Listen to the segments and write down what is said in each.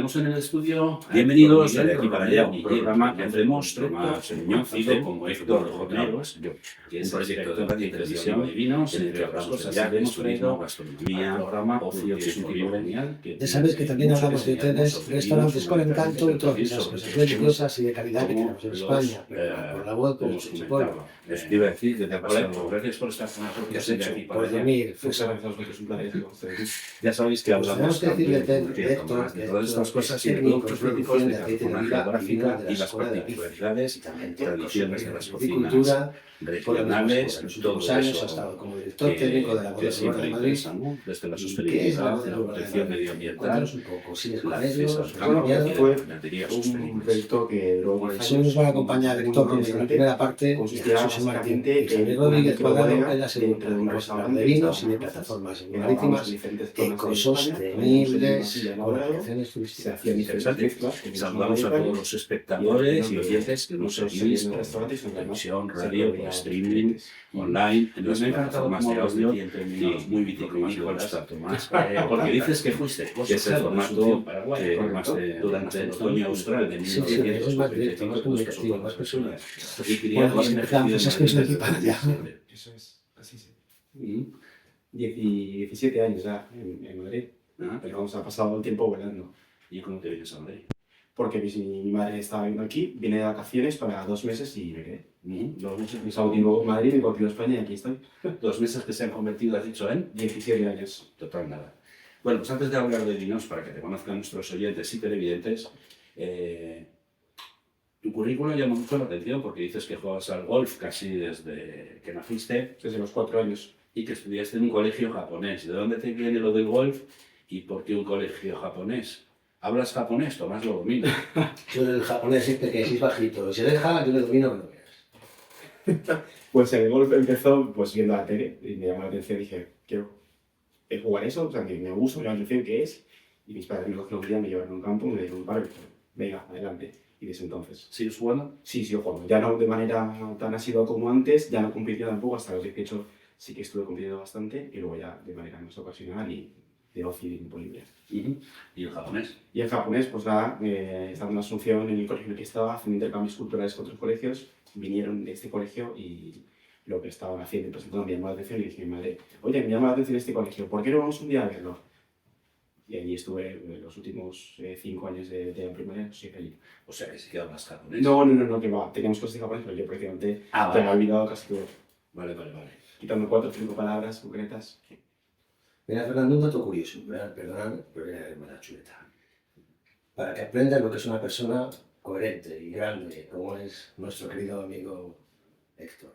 tenemos en el estudio, bienvenidos de aquí para allá, un programa que hacemos Tomás Muñoz como Héctor Jorneros, que es el director de televisión de vinos, entre otras cosas, ya hemos traído gastronomía, programa, ocio, que es un tipo genial. Ya sabéis que también hablamos de hoteles, restaurantes con encanto y todas esas cosas deliciosas y de calidad que tenemos en España, por la web, por el pueblo. Les iba a decir que te ha pasado. Gracias por estar con nosotros. ¿Qué has hecho? Por dormir. Ya sabéis que hablamos Tenemos que decirle de Héctor, de todas estas cosas y de productos típicos de la zona geográfica y las particularidades y también tradiciones de las cocinas regionales, todo últimos años eso ha estado como director técnico de la que Bodega siempre de Madrid. interesa, ¿no? Desde la ¿Qué es la sostenibilidad, Bodega la de protección Madrid? medioambiental, Cuéntanos un poco, ¿sigues con la ellos? Fue ganadería un sostenible. proyecto que luego Hoy nos van a acompañar Héctor Romero en la primera parte y consistía Jesús Martín básicamente y Javier en Rodríguez una Cuadrado microbodega en la segunda. dentro de un Vamos a hablar restaurante de vinos y de que plataformas marítimas marítimas, diferentes zonas de ecosostenibles, España, con elaborado, atracciones se turísticas. hacían diferentes Interesante. mezclas que Saludamos a todos los espectadores y oyentes que nos seguís en por restaurantes televisión, radio, por streaming, online, en las plataformas de audio y muy viticomático está Tomás. Porque dices que fuiste, que es el formato que durante el otoño austral de Sí, sí, eso es más directo, más comunicativo, más personal. Bueno, pues empezamos, pues es que es de aquí para allá. Eso es, así sí. 17 años ya en Madrid, pero vamos, ha pasado el tiempo volando. ¿Y cómo te vienes a Madrid? Porque mi madre estaba viviendo aquí, vine de vacaciones para 2 meses y me quedé. 2 meses, mi sábado tiempo en Madrid, me he a España y aquí estoy. 2 meses que se han convertido, has dicho, en 17 años. total nada. Bueno, pues antes de hablar de vinos, para que te conozcan nuestros oyentes y televidentes, tu currículum llama mucho la atención porque dices que juegas al golf casi desde que naciste Desde los 4 años. y que estudiaste en un colegio japonés. ¿De dónde te viene lo del golf y por qué un colegio japonés? ¿Hablas japonés? Tomás lo domina. Yo el japonés siempre que decís bajito, se deja, yo le domino que no veas. Pues el golf empezó pues viendo la tele y me llamó la atención y dije, quiero jugar eso, o sea, que me gusta, me llama la atención qué es. Y mis padres me cogieron un día, me llevaron a un campo y me dijeron, vale, venga, adelante. Y desde entonces. ¿Sigues jugando? Sí, sigo jugando. Ya no de manera tan asidua como antes, ya no competía tampoco, hasta los 18 sí que estuve compitiendo bastante y luego ya de manera más ocasional y de ocio y tiempo libre. ¿Y el japonés? Y el japonés, pues nada, estaba en Asunción, en el colegio en el que estaba, haciendo intercambios culturales con otros colegios, vinieron de este colegio y lo que estaban haciendo y presentando me llamó la atención y dije a mi madre, oye, me llama la atención este colegio, ¿por qué no vamos un día a verlo? Y allí estuve los últimos 5 años de la primaria, sí que allí. O sea, que sí que hablas japonés. No, que va, teníamos cosas de japonés, pero yo prácticamente te me he olvidado casi todo. Vale. Quitando 4 o 5 palabras concretas. Mira, Fernando, un dato curioso, perdóname, pero viene de hermana chuleta. Para que aprendas lo que es una persona coherente y grande, como es nuestro querido amigo Héctor.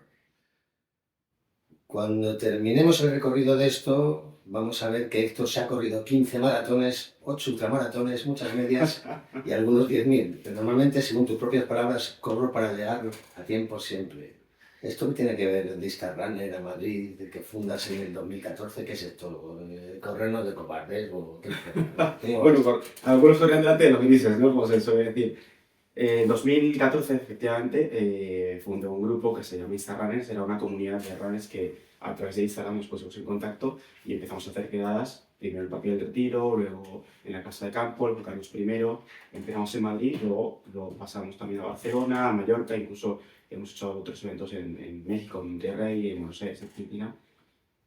Cuando terminemos el recorrido de esto, vamos a ver que Héctor se ha corrido 15 maratones, 8 ultramaratones, muchas medias y algunos 10.000. Pero normalmente, según tus propias palabras, corro para llegar a tiempo siempre. ¿Esto qué tiene que ver el Disca Runner a Madrid, el que fundas en el 2014? ¿Qué es esto? ¿Corrernos de cobardes? Bueno, algunos corrían delante de lo que dices, ¿no? Como se suele decir. En 2014, efectivamente, fundé un grupo que se llama Instarunners, era una comunidad de runners que a través de Instagram nos pusimos en contacto y empezamos a hacer quedadas, primero en el Parque del Retiro, luego en la Casa de Campo, el Volcanos primero, empezamos en Madrid, luego pasamos también a Barcelona, a Mallorca, incluso hemos hecho otros eventos en México, en Monterrey, en Buenos Aires, en Argentina,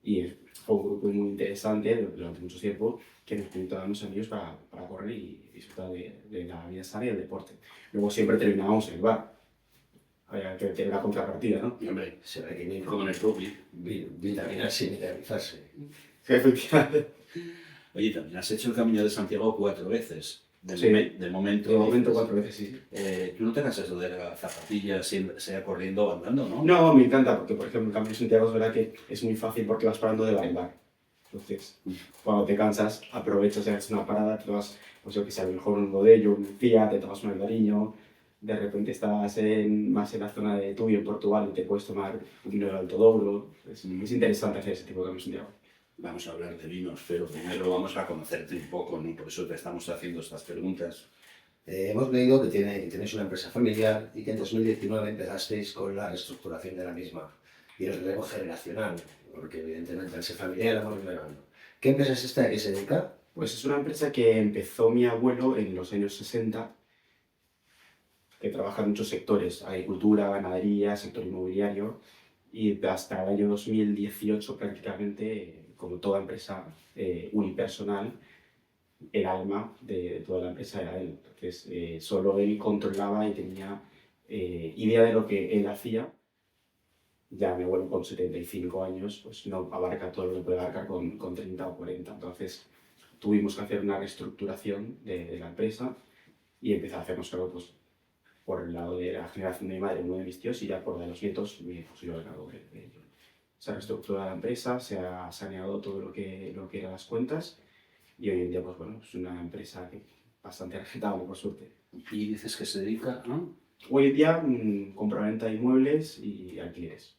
y fue un grupo muy interesante durante mucho tiempo que nos permitió darnos amigos para correr y disfrutar de la vida sana y del deporte. Luego siempre terminábamos en el bar. Había que tener la contrapartida, ¿no? Y hombre, Se ve que como en el rugby. vitaminarse y mineralizarse. Sí, efectivamente. Oye, también has hecho el Camino de Santiago 4 veces. Sí. De momento. De momento 4 veces, sí. Tú no te cansas de la zapatilla, sea corriendo o andando, ¿no? No, me encanta, porque por ejemplo el Camino de Santiago es verdad que es muy fácil porque vas parando de bar en bar. Entonces, cuando te cansas, aprovechas y haces una parada, te vas, pues yo que sé, a lo mejor un Godello, un Fiat, te tomas un Albariño, de repente estás más en la zona de Tui, en Portugal, y te puedes tomar un vino del Alto Douro. Es interesante hacer ese tipo de Camino de Santiago. Vamos a hablar de vinos, pero primero vamos a conocerte un poco, ¿no? Por eso te estamos haciendo estas preguntas. Hemos leído que tenéis una empresa familiar y que en 2019 empezasteis con la reestructuración de la misma y el relevo generacional, porque evidentemente al ser familiar vamos relevando. ¿Qué empresa es esta? ¿A qué se dedica? Pues es una empresa que empezó mi abuelo en los años 60, que trabaja en muchos sectores, agricultura, ganadería, sector inmobiliario, y hasta el año 2018 prácticamente, como toda empresa unipersonal, el alma de toda la empresa era él. Entonces, solo él controlaba y tenía idea de lo que él hacía. Ya mi abuelo con 75 años pues no abarca todo lo que puede abarcar con 30 o 40. Entonces, tuvimos que hacer una reestructuración de la empresa y empezar a hacernos cargo pues, por el lado de la generación de mi madre, uno de mis tíos, y ya por el de los nietos, pues yo el cargo de ello. Se ha reestructurado la empresa, se ha saneado todo lo que eran las cuentas y hoy en día pues, bueno, es una empresa bastante rentable, por suerte. Y dices que se dedica a... Hoy en día, compraventa de inmuebles y alquileres.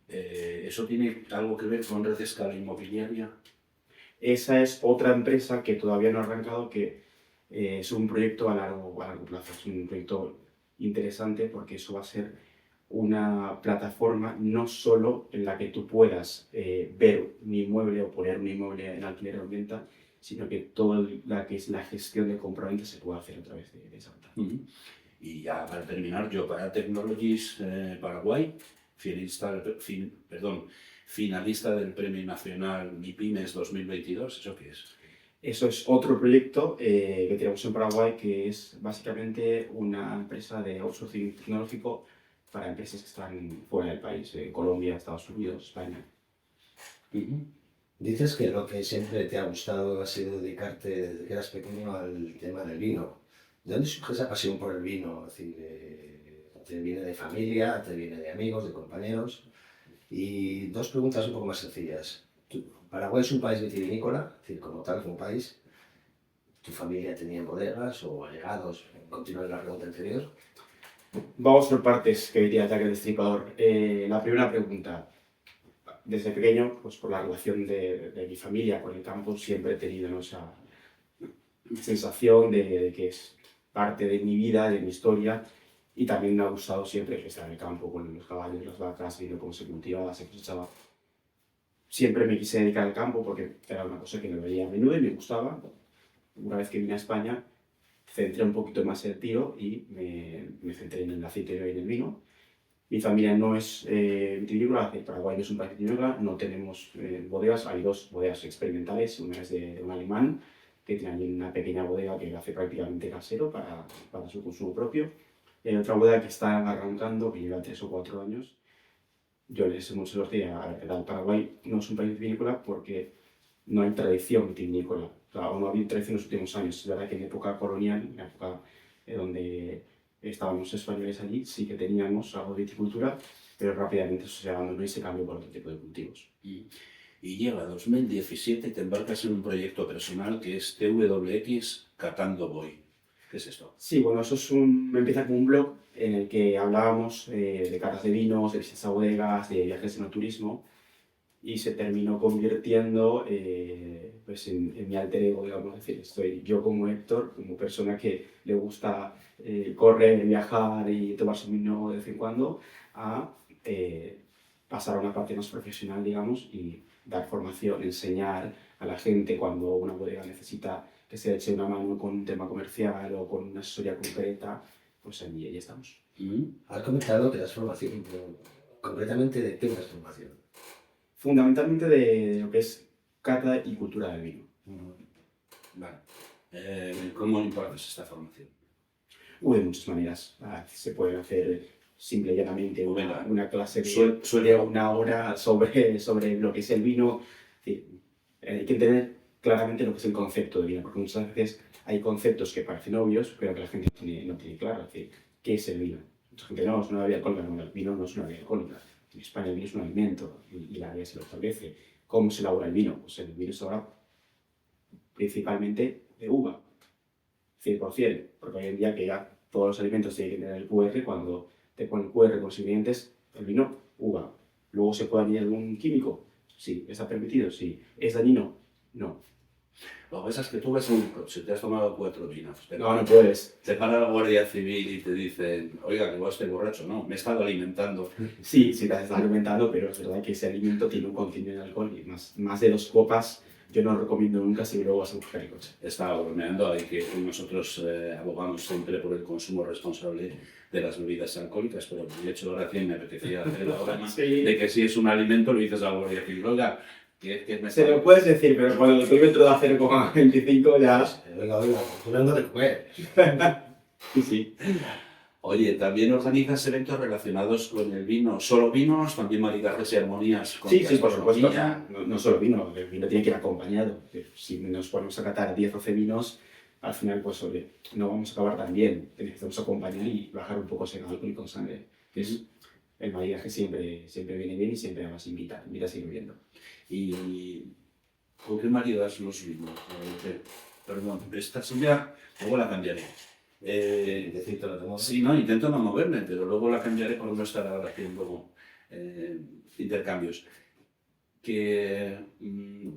¿Eso tiene algo que ver con Red Escala Inmobiliaria? Esa es otra empresa que todavía no ha arrancado, que es un proyecto a largo plazo. Es un proyecto interesante porque eso va a ser una plataforma no solo en la que tú puedas ver un inmueble o poner un inmueble en alquiler o en venta, sino que toda la que es la gestión de compraventa se puede hacer a través de esa plataforma. Y ya para terminar, yo para Technologies Paraguay, finalista del Premio Nacional MIPYMES 2022, ¿eso qué es? Eso es otro proyecto que tenemos en Paraguay, que es básicamente una empresa de outsourcing tecnológico para empresas que están fuera del país, Colombia, Estados Unidos, España. Dices que lo que siempre te ha gustado ha sido dedicarte desde que eras pequeño al tema del vino. ¿De dónde surge esa pasión por el vino? Es decir, ¿te viene de familia, te viene de amigos, de compañeros? Y dos preguntas un poco más sencillas. Paraguay es un país vitivinícola, es decir, como tal, como país. ¿Tu familia tenía bodegas o allegados? Continuar la pregunta anterior. Vamos por partes, que diría Jack el Destripador. La primera pregunta. Desde pequeño, pues por la relación de mi familia con el campo, siempre he tenido, ¿no?, esa sensación de que es parte de mi vida, de mi historia, y también me ha gustado siempre estar en el campo con los caballos, las vacas, viendo cómo se cultivaba, se cosechaba. Siempre me quise dedicar al campo porque era una cosa que me veía a menudo y me gustaba. Una vez que vine a España, centré un poquito más el tiro y me centré en el aceite y en el vino. Mi familia no es vitivinícola, Paraguay no es un país vitivinícola, no tenemos bodegas, hay dos bodegas experimentales, una es de un alemán que tiene allí una pequeña bodega que lo hace prácticamente casero para su consumo propio, y hay otra bodega que está arrancando, que lleva 3 o 4 años. Yo les he mucho suerte a Paraguay no es un país vitivinícola porque no hay tradición vitivinícola, o sea, no ha habido tradición en los últimos años. Es verdad que en época colonial, en la época donde estábamos españoles allí, sí que teníamos algo de viticultura, pero rápidamente eso se abandonó y se cambió por otro tipo de cultivos. Y llega 2017 y te embarcas en un proyecto personal que es TWX Catando Voy. ¿Qué es esto? Sí, bueno, eso empieza como un blog en el que hablábamos de catas de vinos, de visitas a bodegas, de viajes en el turismo, y se terminó convirtiendo pues en mi alter ego, digamos. Es decir, estoy yo como Héctor, como persona que le gusta correr, viajar y tomarse un vino de vez en cuando, a pasar a una parte más profesional, digamos, y dar formación, enseñar a la gente cuando una bodega necesita que se eche una mano con un tema comercial o con una asesoría concreta, pues ahí estamos. Has comentado que das formación, concretamente ¿de qué das formación? Fundamentalmente de lo que es cata y cultura del vino. Vale. ¿Cómo impartes esta formación? De muchas maneras. Se puede hacer simple y llanamente una clase de una hora sobre lo que es el vino. Hay que entender claramente lo que es el concepto de vino, porque muchas veces hay conceptos que parecen obvios, pero que la gente no tiene claro. Es decir, ¿qué es el vino? Mucha gente no, es una bebida alcohólica. No, el vino no es una bebida alcohólica. En España el vino es un alimento y la guía se lo establece. ¿Cómo se elabora el vino? Pues el vino se elabora principalmente de uva, 100%, porque hoy en día que ya todos los alimentos tienen que tener el QR, cuando te ponen el QR con los ingredientes, el vino, uva. Luego se puede añadir algún químico, sí. ¿Está permitido? Sí. ¿Es dañino? No. Lo que pasa es que tú ves un coche, te has tomado 4 vinos. No puedes. Te para la Guardia Civil y te dicen, oiga, que vos estés borracho. No, me he estado alimentando. Sí, te has estado alimentando, pero es verdad que ese alimento tiene un contenido de alcohol y más de 2 copas yo no recomiendo nunca si luego vas a buscar el coche. Estaba bromeando, hay que nosotros abogamos siempre por el consumo responsable de las bebidas alcohólicas, pero de hecho ahora que me apetecía hacer la broma de que si es un alimento lo dices a la Guardia Civil, oiga, que me Se lo puedes decir, pero cuando el kilómetro da 0,25 ya... Oiga, tú no de comer. Sí. Oye, también organizas eventos relacionados con el vino. ¿Solo vinos? ¿También maridajes y armonías con Sí, por supuesto. gastronomía? No solo vino, el vino tiene que ir acompañado. Si nos ponemos a catar 10 o 12 vinos, al final pues no vamos a acabar tan bien. Necesitamos acompañar y bajar un poco ese alcohol con sangre. El maridaje siempre viene bien y siempre además invita a seguir viendo. ¿Y con qué maridas los vinos? Perdón, esta silla luego la cambiaré. Sí, no, intento no moverme, pero luego la cambiaré por no estar ahora haciendo intercambios.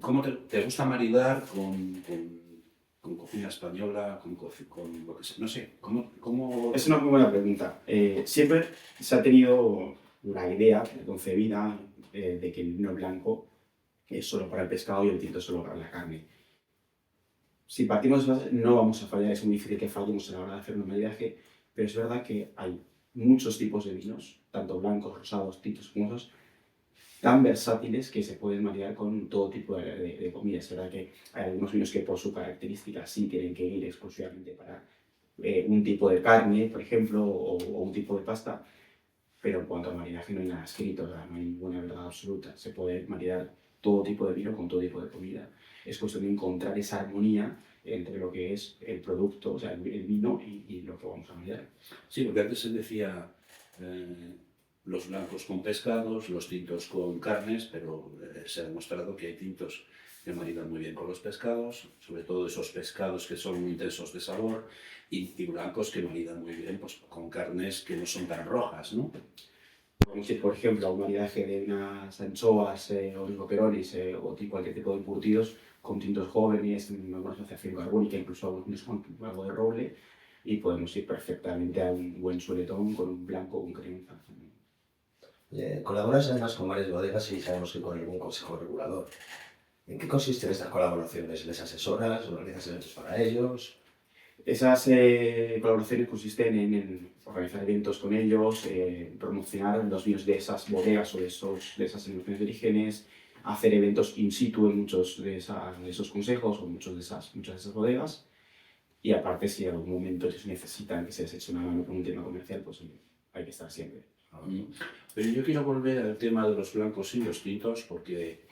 ¿Cómo te gusta maridar con cocina española, con lo que sea? No sé, ¿cómo...? Es una muy buena pregunta. Siempre se ha tenido la idea concebida de que el vino blanco es solo para el pescado y el tinto solo para la carne. Si partimos de base, no vamos a fallar, es muy difícil que fallemos a la hora de hacer un maridaje, pero es verdad que hay muchos tipos de vinos, tanto blancos, rosados, tintos, espumosos, tan versátiles que se pueden maridar con todo tipo de comida. Es verdad que hay algunos vinos que por su característica sí tienen que ir exclusivamente para un tipo de carne, por ejemplo, o un tipo de pasta, pero en cuanto a maridaje no hay nada escrito, no hay ninguna verdad absoluta. Se puede maridar todo tipo de vino con todo tipo de comida. Es cuestión de encontrar esa armonía entre lo que es el producto, o sea, el vino y lo que vamos a maridar. Sí, porque antes se decía los blancos con pescados, los tintos con carnes, pero se ha demostrado que hay tintos que maridan muy bien con los pescados, sobre todo esos pescados que son muy intensos de sabor, y blancos que maridan muy bien pues, con carnes que no son tan rojas, ¿no? Podemos ir, por ejemplo, a un maridaje de unas anchoas o oligoperones o cualquier tipo de encurtidos con tintos jóvenes, algunos asociación carbónica, incluso algunos con algo de roble, y podemos ir perfectamente a un buen chuletón con un blanco con crema. Colaboras además con varias bodegas y sabemos que con algún consejo regulador. ¿En qué consisten estas colaboraciones? ¿Les asesoras? ¿Organizas eventos para ellos? Esas colaboraciones consisten en organizar eventos con ellos, promocionar los vinos de esas bodegas o de esas denominaciones de orígenes, hacer eventos in situ en muchos de esos consejos o muchas de esas bodegas. Y aparte, si en algún momento ellos necesitan que se les eche una mano con un tema comercial, pues hay que estar siempre. Pero yo quiero volver al tema de los blancos y los tintos porque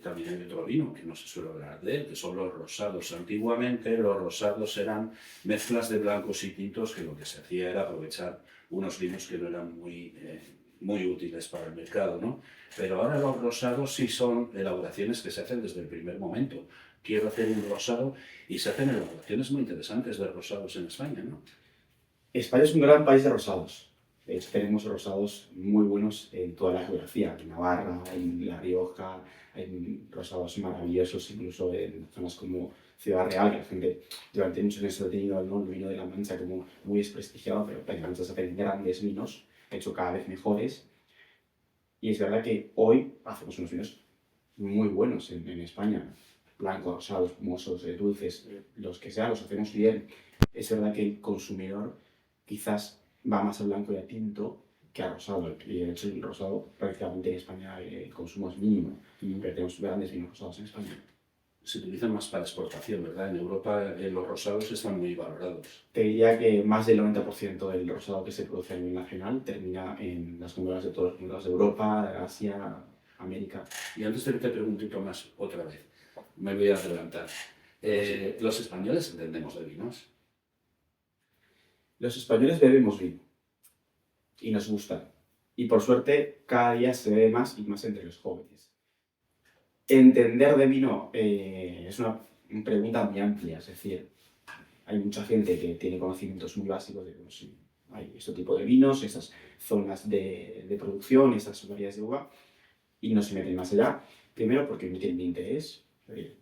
también hay otro vino que no se suele hablar de él, que son los rosados. Antiguamente los rosados eran mezclas de blancos y tintos que lo que se hacía era aprovechar unos vinos que no eran muy útiles para el mercado, ¿no? Pero ahora los rosados sí son elaboraciones que se hacen desde el primer momento. Quiero hacer un rosado y se hacen elaboraciones muy interesantes de rosados en España, ¿no? España es un gran país de rosados. De hecho, tenemos rosados muy buenos en toda la geografía, en Navarra, en La Rioja, hay rosados maravillosos, incluso en zonas como Ciudad Real, que la gente durante muchos años ha tenido, ¿no?, el vino de La Mancha como muy desprestigiado, pero en La Mancha se hacen grandes vinos, hecho cada vez mejores. Y es verdad que hoy hacemos unos vinos muy buenos en España, blancos, rosados, espumosos, dulces, los que sean, los hacemos bien. Es verdad que el consumidor quizás va más al blanco y al tinto que al rosado. Y de hecho el rosado prácticamente en España el consumo es mínimo, pero tenemos grandes vinos rosados en España. Se utilizan más para exportación, ¿verdad? En Europa los rosados están muy valorados. Te diría que más del 90% del rosado que se produce a nivel nacional termina en las góndolas de todos los mercados de Europa, Asia, América. Y antes te pregunto más otra vez, me voy a adelantar. ¿Los españoles entendemos de vinos? Los españoles bebemos vino y nos gusta. Y por suerte cada día se bebe más y más entre los jóvenes. Entender de vino es una pregunta muy amplia, es decir, hay mucha gente que tiene conocimientos muy básicos de pues, hay este tipo de vinos, estas zonas de producción, estas variedades de uva, y no se meten más allá. Primero porque no tienen ni interés,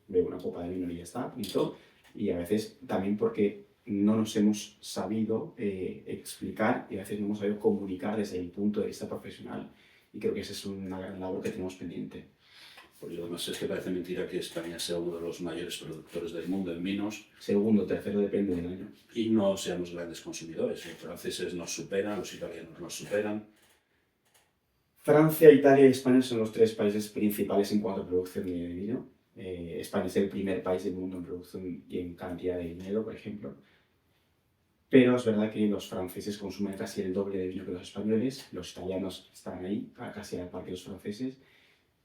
bebo una copa de vino y ya está, punto. Y a veces también porque no nos hemos sabido explicar y a veces no hemos sabido comunicar desde el punto de vista profesional. Y creo que esa es una gran labor que tenemos pendiente. Porque además es que parece mentira que España sea uno de los mayores productores del mundo en vinos. Segundo, tercero, depende del año. Y no seamos grandes consumidores. Los franceses nos superan, los italianos nos superan. Francia, Italia y España son los 3 países principales en cuanto a producción de vino. España es el primer país del mundo en producción y en cantidad de dinero, por ejemplo. Pero es verdad que los franceses consumen casi el doble de vino que los españoles, los italianos están ahí, casi a la par que los franceses,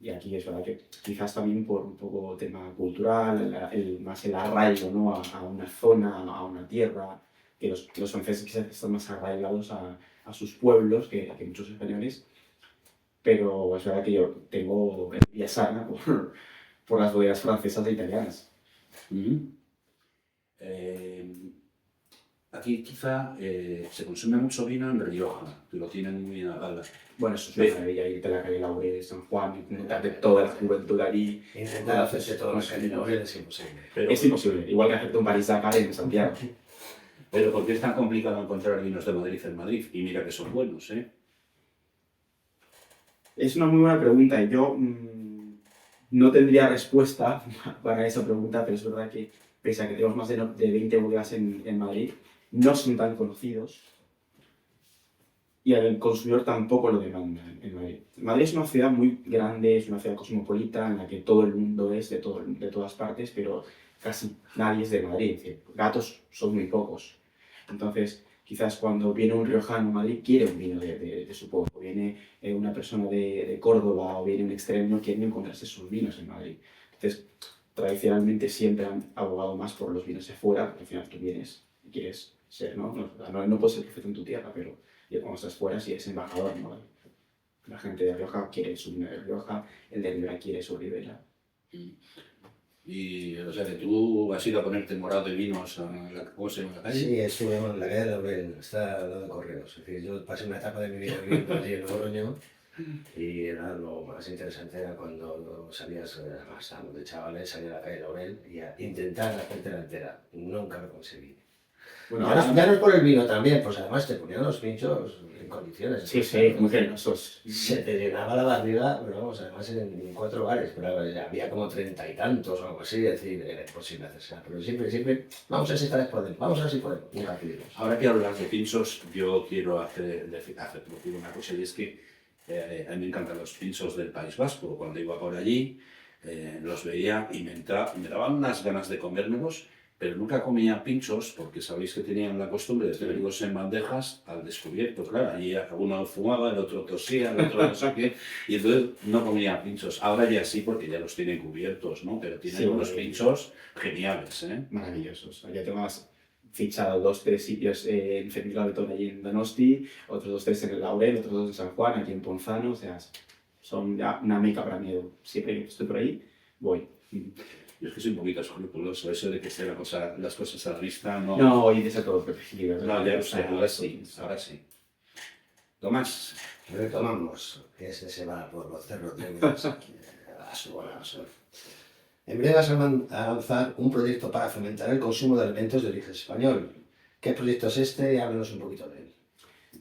y aquí es verdad que quizás también por un poco tema cultural, más el arraigo, ¿no? a una zona, a una tierra, que los franceses quizás están más arraigados a sus pueblos que muchos españoles, pero es verdad que yo tengo envidia sana por las bodegas francesas e italianas. Aquí quizá se consume mucho vino en Rioja, que lo tienen muy a gala. Bueno, eso es una maravilla, irte a la calle Laurel, San Juan, intentarte toda la juventud allí. Intentar hacerse todos los calle Laurel es imposible. Es imposible, igual que hacerte un París-Dakar en Santiago. Pero ¿por qué es tan complicado encontrar vinos de Madrid en Madrid? Y mira que son buenos, ¿eh? Es una muy buena pregunta y yo no tendría respuesta para esa pregunta, pero es verdad que pese a que tenemos más de 20 bodegas en Madrid, no son tan conocidos y el consumidor tampoco lo demanda en Madrid. Madrid es una ciudad muy grande, es una ciudad cosmopolita en la que todo el mundo es de todas partes, pero casi nadie es de Madrid, es decir, gatos son muy pocos. Entonces, quizás cuando viene un riojano a Madrid quiere un vino de su pueblo, viene una persona de Córdoba o viene un extremo, quiere encontrarse sus vinos en Madrid. Entonces, tradicionalmente siempre han abogado más por los vinos de fuera, porque al final tú vienes y quieres ser, ¿no? No puedes ser profeta en tu tierra, pero cuando estás fuera sí eres embajador, ¿no? La gente de Rioja quiere su vino de Rioja, el de Ribera quiere su Ribera. Y, o sea, que tú has ido a ponerte morado de vinos a ¿cómo se llama la calle? Sí, estuve en la calle Laurel, está al lado de Correos. Es decir, yo pasé una etapa de mi vida viviendo allí en Logroño y era lo más interesante era cuando salías, estábamos de chavales, salía a la calle Laurel y a intentar hacerte la entera. Nunca lo conseguí. Bueno, ya no es por el vino también, pues además te ponían los pinchos en condiciones. Sí, muy generosos. Se te llenaba la barriga, pero vamos, además en 4 bares, pero había como 30 y tantos o algo así, es decir, era imposible hacerse. Pero siempre, vamos a ver si esta vez podemos, vamos a ver si podemos, nunca pidimos. Ahora que hablas de pinchos, yo quiero decir una cosa, y es que a mí me encantan los pinchos del País Vasco. Cuando iba por allí, los veía y me daban unas ganas de comérmelos, pero nunca comía pinchos porque sabéis que tenían la costumbre de tenerlos en bandejas al descubierto. Claro, allí uno fumaba, el otro tosía, el otro no sé qué, y entonces no comía pinchos. Ahora ya sí, porque ya los tienen cubiertos, ¿no? Pero tienen unos pinchos geniales, ¿eh? Maravillosos. Ya tengo más fichado 2 o 3 sitios en Fernando Betón, allí en Donosti, otros 2 o 3 en el Laurel, otros 2 en San Juan, aquí en Ponzano, o sea, son ya una meca para mí. Siempre que estoy por ahí, voy. Yo es que soy un poquito escrupuloso, eso de que esté las cosas a la vista, no... No, hoy de todo perfecto. No, ya lo sé, ahora sí, ahora sí. Tomás. Retomamos, que se va por los cerros de a su bola. En breve vas a lanzar un proyecto para fomentar el consumo de alimentos de origen español. ¿Qué proyecto es este? Háblanos un poquito de él.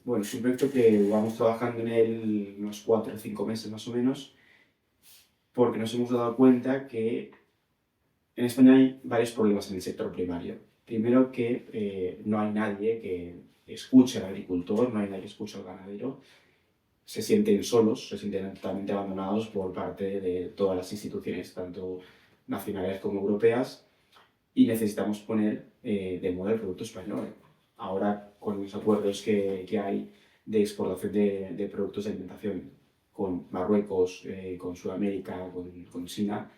Bueno, es un proyecto que vamos trabajando en él unos 4 o 5 meses más o menos, porque nos hemos dado cuenta que en España hay varios problemas en el sector primario. Primero que no hay nadie que escuche al agricultor, no hay nadie que escuche al ganadero. Se sienten solos, se sienten totalmente abandonados por parte de todas las instituciones, tanto nacionales como europeas, y necesitamos poner de moda el producto español. Ahora, con los acuerdos que hay de exportación de productos de alimentación con Marruecos, con Sudamérica, con China,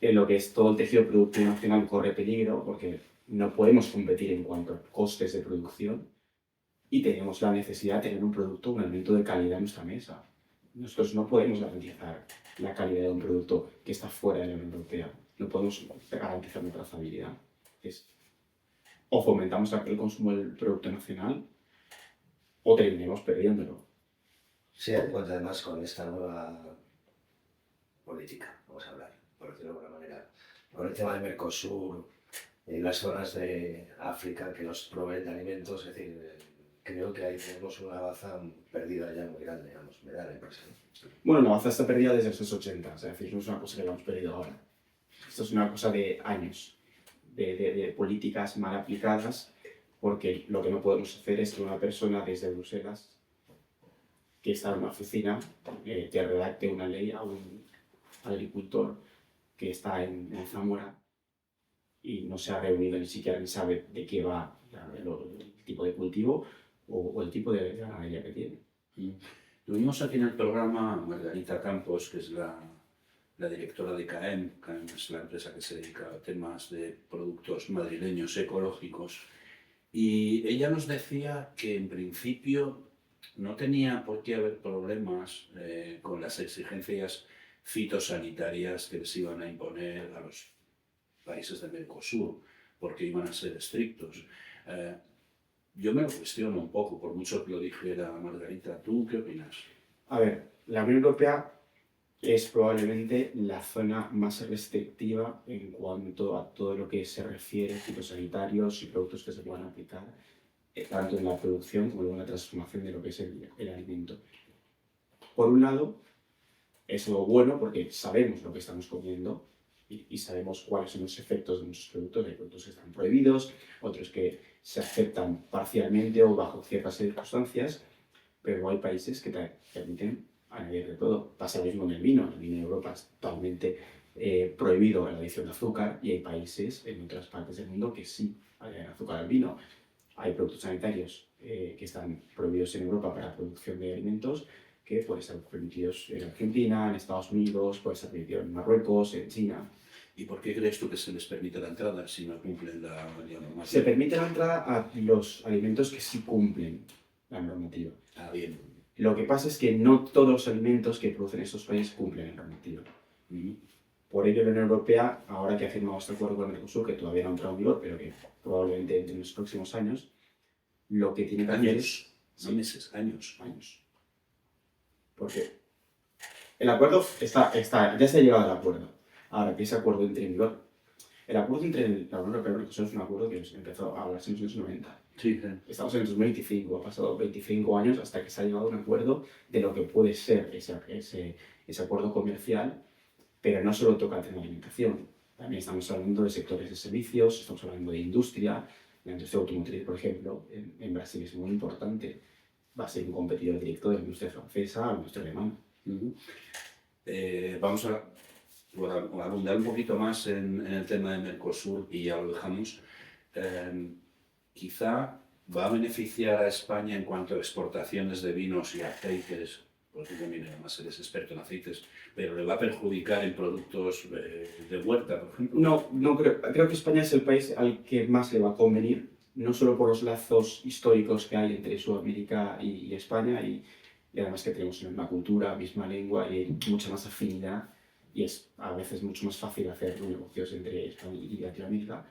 lo que es todo el tejido productivo nacional corre peligro porque no podemos competir en cuanto a costes de producción y tenemos la necesidad de tener un producto, un alimento de calidad en nuestra mesa. Nosotros no podemos garantizar la calidad de un producto que está fuera de la Unión Europea. No podemos garantizar la trazabilidad. O fomentamos el consumo del producto nacional o terminemos perdiéndolo. Sí, además con esta nueva política, vamos a hablar, por decirlo de alguna manera, con el tema de Mercosur, las zonas de África que nos proveen de alimentos, es decir, creo que ahí tenemos una baza perdida ya muy grande, digamos, me da la impresión. Bueno, la baza está perdida desde los 80, es decir, no es una cosa que la hemos perdido ahora. Esto es una cosa de años, de políticas mal aplicadas, porque lo que no podemos hacer es que una persona desde Bruselas, que está en una oficina, te redacte una ley a un agricultor que está en Zamora y no se ha reunido ni siquiera ni sabe de qué va el tipo de cultivo o el tipo de ganadería que tiene. Tuvimos aquí en el programa a Margarita Campos, que es la directora de CAEM. CAEM es la empresa que se dedica a temas de productos madrileños ecológicos. Y ella nos decía que en principio no tenía por qué haber problemas con las exigencias fitosanitarias que les iban a imponer a los países del Mercosur, porque iban a ser estrictos. Yo me lo cuestiono un poco, por mucho que lo dijera Margarita. ¿Tú qué opinas? A ver, la Unión Europea es probablemente la zona más restrictiva en cuanto a todo lo que se refiere a fitosanitarios y productos que se puedan aplicar tanto en la producción como en la transformación de lo que es el alimento. Por un lado, es algo bueno porque sabemos lo que estamos comiendo y sabemos cuáles son los efectos de nuestros productos. Hay productos que están prohibidos, otros que se aceptan parcialmente o bajo ciertas circunstancias, pero hay países que te permiten añadir de todo. Pasa lo mismo en el vino. El vino en Europa es totalmente prohibido la adición de azúcar y hay países en otras partes del mundo que sí añaden azúcar al vino. Hay productos sanitarios que están prohibidos en Europa para la producción de alimentos que pueden estar permitidos en Argentina, en Estados Unidos, puede estar permitido en Marruecos, en China. ¿Y por qué crees tú que se les permite la entrada si no cumplen la normativa? Se permite la entrada a los alimentos que sí cumplen la normativa. Ah, bien. Lo que pasa es que no todos los alimentos que producen estos países cumplen la normativa. Por ello, la Unión Europea, ahora que ha firmado este acuerdo con el Mercosur, que todavía no ha entrado en vigor, pero que probablemente en los próximos años, lo que tiene que hacer es... No meses, años. Porque el acuerdo ya se ha llegado al acuerdo. Ahora que ese acuerdo entre en vigor. El acuerdo entre la Unión Europea y el Mercosur es un acuerdo que empezó a hablarse en los años 90. Sí. Estamos en el 2025, ha pasado 25 años hasta que se ha llegado a un acuerdo de lo que puede ser ese acuerdo comercial, pero no solo toca el tema de alimentación. También estamos hablando de sectores de servicios, estamos hablando de industria. La industria automotriz, por ejemplo, en Brasil es muy importante. Va a ser un competidor directo de la industria francesa a la industria alemana. Vamos a abundar un poquito más en el tema de Mercosur y ya lo dejamos. Quizá va a beneficiar a España en cuanto a exportaciones de vinos y aceites, porque tú también además eres experto en aceites, pero le va a perjudicar en productos de huerta, por ejemplo. No creo que España es el país al que más le va a convenir, no solo por los lazos históricos que hay entre Sudamérica y España, y además que tenemos una cultura, misma lengua y hay mucha más afinidad, y es a veces mucho más fácil hacer negocios entre España y Latinoamérica.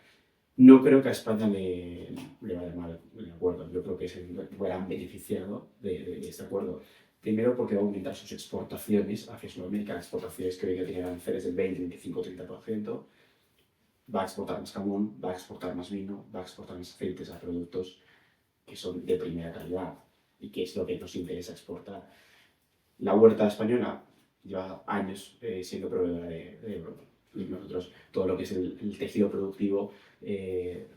No creo que a España le vaya mal el acuerdo. Yo creo que es el gran beneficiado de este acuerdo. Primero porque va a aumentar sus exportaciones hacia Sudamérica, exportaciones que hoy día tienen aranceles del 20, 25, 30%. Va a exportar más jamón, va a exportar más vino, va a exportar más aceites a productos que son de primera calidad y que es lo que nos interesa exportar. La huerta española lleva años siendo proveedora de Europa. Y nosotros, todo lo que es el tejido productivo de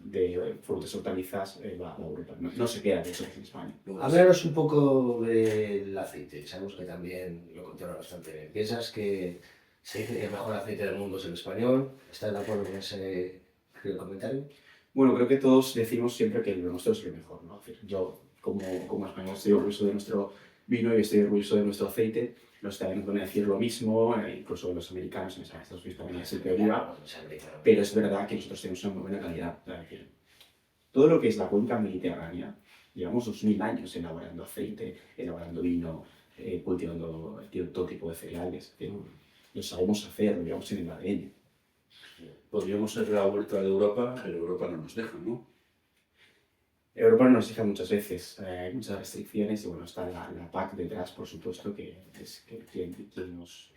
frutas y hortalizas va a Europa. No se queda de eso en España. Háblanos un poco del aceite. Sabemos que también lo controla bastante bien. ¿Piensas que se dice que el mejor aceite del mundo es el español? ¿Estás de acuerdo con ese comentario? Bueno, creo que todos decimos siempre que lo nuestro es lo mejor, ¿no? Es decir, yo, como español, estoy orgulloso de nuestro vino y estoy orgulloso de nuestro aceite. Los italianos van a decir lo mismo, incluso los americanos en Estados Unidos también es el que viva, pero es verdad que nosotros tenemos una muy buena calidad. Es decir, todo lo que es la cuenca mediterránea, llevamos 2000 años elaborando aceite, elaborando vino, cultivando todo tipo de cereales. Lo sabemos hacer, lo llevamos en el ADN. Podríamos ser la vuelta de Europa, pero Europa no nos deja, ¿no? Europa nos deja muchas veces, hay muchas restricciones y bueno, está la PAC detrás, por supuesto, que es quien nos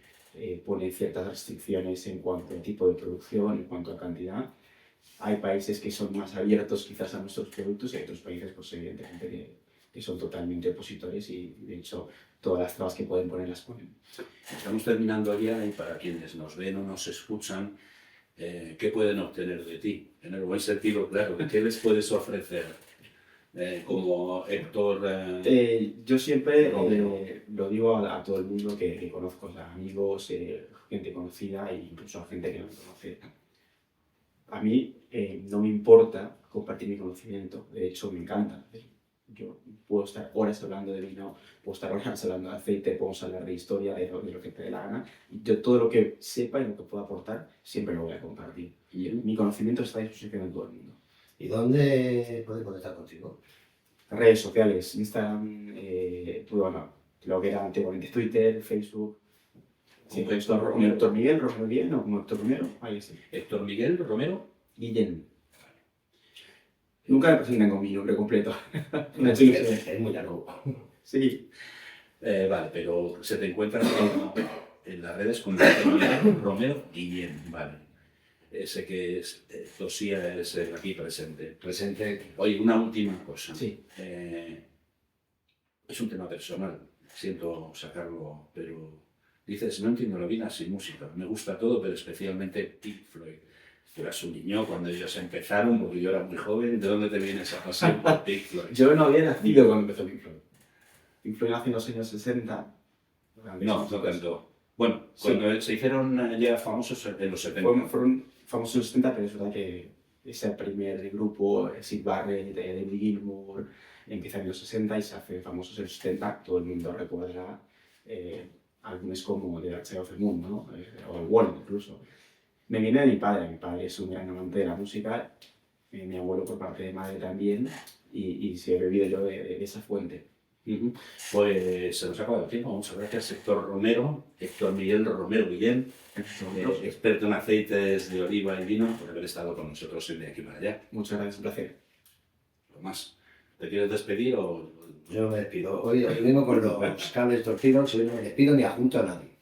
pone ciertas restricciones en cuanto a tipo de producción, en cuanto a cantidad. Hay países que son más abiertos quizás a nuestros productos y hay otros países, pues evidentemente, que son totalmente opositores y, de hecho, todas las trabas que pueden poner las ponen. Estamos terminando ya y para quienes nos ven o nos escuchan, ¿qué pueden obtener de ti? En el buen sentido, claro, ¿qué les puedes ofrecer como Héctor? Yo siempre lo digo a todo el mundo que conozco, o sea, amigos, gente conocida e incluso a gente que no me conoce. A mí no me importa compartir mi conocimiento, de hecho me encanta. Yo puedo estar horas hablando de vino, puedo estar horas hablando de aceite, podemos hablar de historia, de lo que te dé la gana. Y yo todo lo que sepa y lo que pueda aportar, siempre lo voy a compartir. Y mi conocimiento está a disposición de todo el mundo. ¿Y dónde puede conectar contigo? Redes sociales, Instagram, bueno, lo que era antiguamente Twitter, Facebook. Sí, Héctor Miguel Romero Guillén, o como Héctor Romero, ahí sí. Héctor Miguel Romero Guillén. Nunca me presentan con mi nombre completo. Es muy largo. Sí. Vale, pero se te encuentra en las redes con Héctor Miguel Romero Guillén, vale. Ese que es Tosía es aquí presente. Oye, una última cosa. Sí. Es un tema personal, siento sacarlo, pero dices, no entiendo la vida sin música. Me gusta todo, pero especialmente Pink Floyd. Tú eras un niño cuando ellos empezaron, porque yo era muy joven. ¿De dónde te viene esa pasión por Pink Floyd? Yo no había nacido cuando empezó Pink Floyd. Pink Floyd nació en los años 60. No tanto. Bueno, cuando se hicieron ya famosos en los 70. Fueron famosos en los 70, pero es verdad que ese primer grupo, Syd Barrett, David Gilmour, empieza en los 60 y se hace famosos en los 70. Todo el mundo recuerda álbumes como The Dark Side of the Moon, ¿no? O el Wall incluso. Me viene de mi padre es un gran amante de la música, mi abuelo por parte de madre también, y sí he bebido yo de esa fuente. Pues se nos ha acabado el tiempo. Muchas gracias, Héctor Miguel Romero Guillén, experto en aceites de oliva y vino, por haber estado con nosotros en De Aquí para Allá. Muchas gracias, un placer. Lo más. ¿Te quieres despedir o...? Yo me despido. Hoy vengo con los cables torcidos, hoy no me despido ni adjunto a nadie.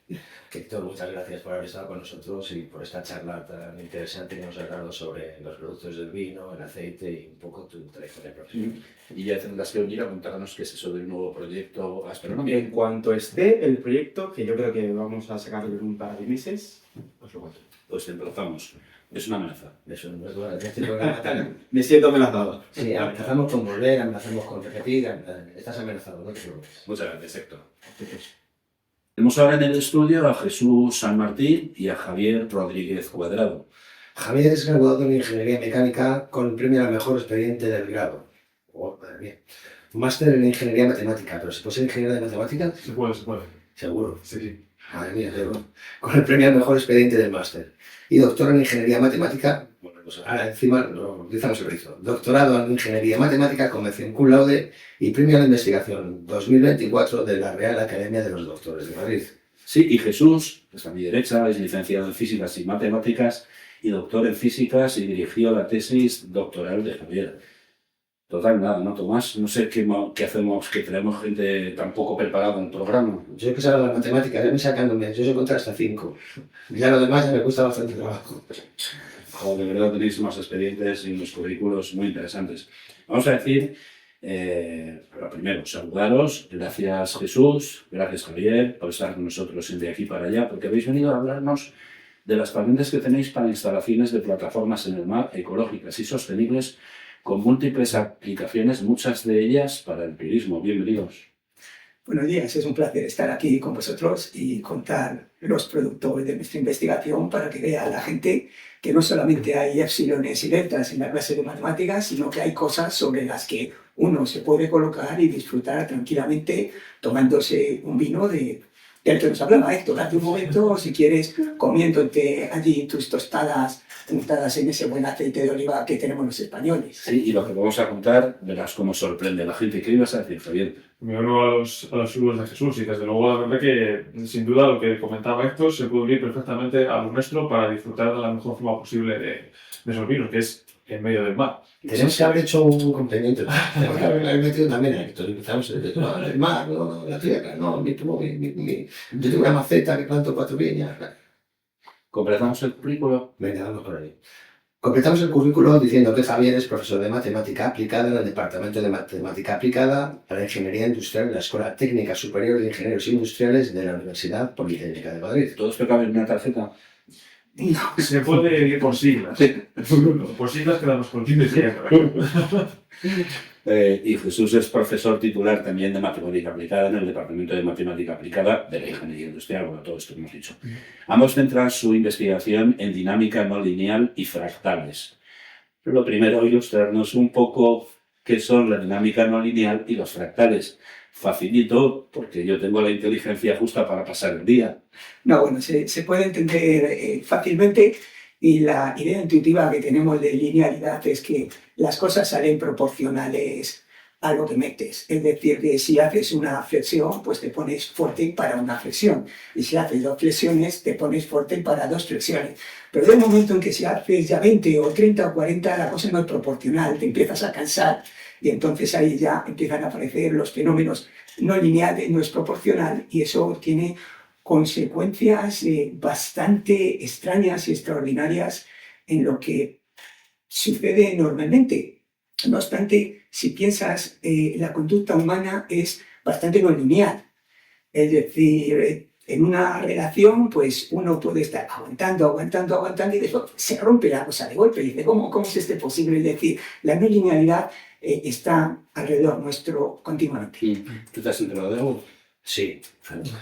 Héctor, muchas gracias por haber estado con nosotros y por esta charla tan interesante que hemos hablado sobre los productos del vino, el aceite y un poco tu trayectoria profesional. Y ya tendrás que venir a contarnos qué es eso del nuevo proyecto gastronómico. En cuanto esté el proyecto, que yo creo que vamos a sacarlo en un par de meses, os lo cuento. Pues empezamos. Es una amenaza. Eso no es bueno. Este programa tan... Me siento amenazado. Sí, amenazamos con volver, amenazamos con repetir. Estás amenazado, no te preocupes. Muchas gracias, Héctor. Tenemos ahora en el estudio a Jesús San Martín y a Javier Rodríguez Cuadrado. Javier es graduado en Ingeniería Mecánica con el premio al mejor expediente del grado. Oh, madre mía. Máster en Ingeniería Matemática. ¿Pero se puede ser ingeniero de matemáticas? Se puede. Seguro. Sí. Madre mía, con el premio al mejor expediente del máster. Y doctor en Ingeniería Matemática, bueno, pues encima lo utilizamos el rizo. Doctorado en Ingeniería Matemática con mención cum laude y premio a la investigación 2024 de la Real Academia de los Doctores de Madrid. Sí, y Jesús, que está a mi derecha, es licenciado en Físicas y Matemáticas y doctor en Físicas y dirigió la tesis doctoral de Javier. Total, nada, no Tomás, no sé qué hacemos, que tenemos gente tan poco preparada en el programa. Yo que salgo de la matemática, ya me sacándome, yo soy contra hasta 5. Ya lo demás ya me cuesta bastante trabajo. Joder, de verdad tenéis unos expedientes y unos currículos muy interesantes. Vamos a decir, pero primero, saludaros, gracias Jesús, gracias Javier por estar con nosotros en De Aquí para Allá, porque habéis venido a hablarnos de las patentes que tenéis para instalaciones de plataformas en el mar ecológicas y sostenibles con múltiples aplicaciones, muchas de ellas para el turismo. Bienvenidos. Buenos días, es un placer estar aquí con vosotros y contar los productos de nuestra investigación para que vea la gente que no solamente hay epsilones y deltas en la clase de matemáticas, sino que hay cosas sobre las que uno se puede colocar y disfrutar tranquilamente tomándose un vino del que nos hablaba Héctor hace un momento, si quieres, comiéndote allí tus tostadas untadas en ese buen aceite de oliva que tenemos los españoles. Sí, y lo que vamos a contar, verás cómo sorprende a la gente. ¿Qué ibas a decir, Javier? Me uno a los saludos de Jesús y desde luego la verdad que sin duda lo que comentaba Héctor se puede unir perfectamente a lo nuestro para disfrutar de la mejor forma posible de esos vinos, que es en medio del mar. Tenemos que haber hecho un complemento. Tenemos que haber metido también a Héctor. Empezamos el mar, no, la tierra, no, yo tengo una maceta que planto 4 viñas. ¿Completamos el currículo? Venga, vamos por ahí. Completamos el currículo diciendo que Javier es profesor de matemática aplicada en el Departamento de Matemática Aplicada a la Ingeniería Industrial de la Escuela Técnica Superior de Ingenieros Industriales de la Universidad Politécnica de Madrid. ¿Todo esto cabe en una tarjeta? Se puede ir por siglas. Por siglas quedamos con 15 Y Jesús es profesor titular también de Matemática Aplicada en el Departamento de Matemática Aplicada de la Ingeniería Industrial, bueno, todo esto que hemos dicho. Ambos centran su investigación en dinámica no lineal y fractales. Pero lo primero, ilustrarnos un poco qué son la dinámica no lineal y los fractales. Facilito, porque yo tengo la inteligencia justa para pasar el día. No, bueno, se puede entender fácilmente, y la idea intuitiva que tenemos de linealidad es que las cosas salen proporcionales a lo que metes. Es decir, que si haces una flexión, pues te pones fuerte para una flexión. Y si haces 2 flexiones, te pones fuerte para 2 flexiones. Pero del momento en que si haces ya 20 o 30 o 40, la cosa no es proporcional, te empiezas a cansar. Y entonces ahí ya empiezan a aparecer los fenómenos no lineales, no es proporcional, y eso tiene consecuencias bastante extrañas y extraordinarias en lo que sucede normalmente. No obstante, si piensas, la conducta humana es bastante no lineal. Es decir, en una relación, pues uno puede estar aguantando, y después se rompe la cosa de golpe. Y dice, ¿cómo es esto posible? Es decir, la no linealidad está alrededor nuestro continuamente. ¿Tú te has enterado de algo? Sí.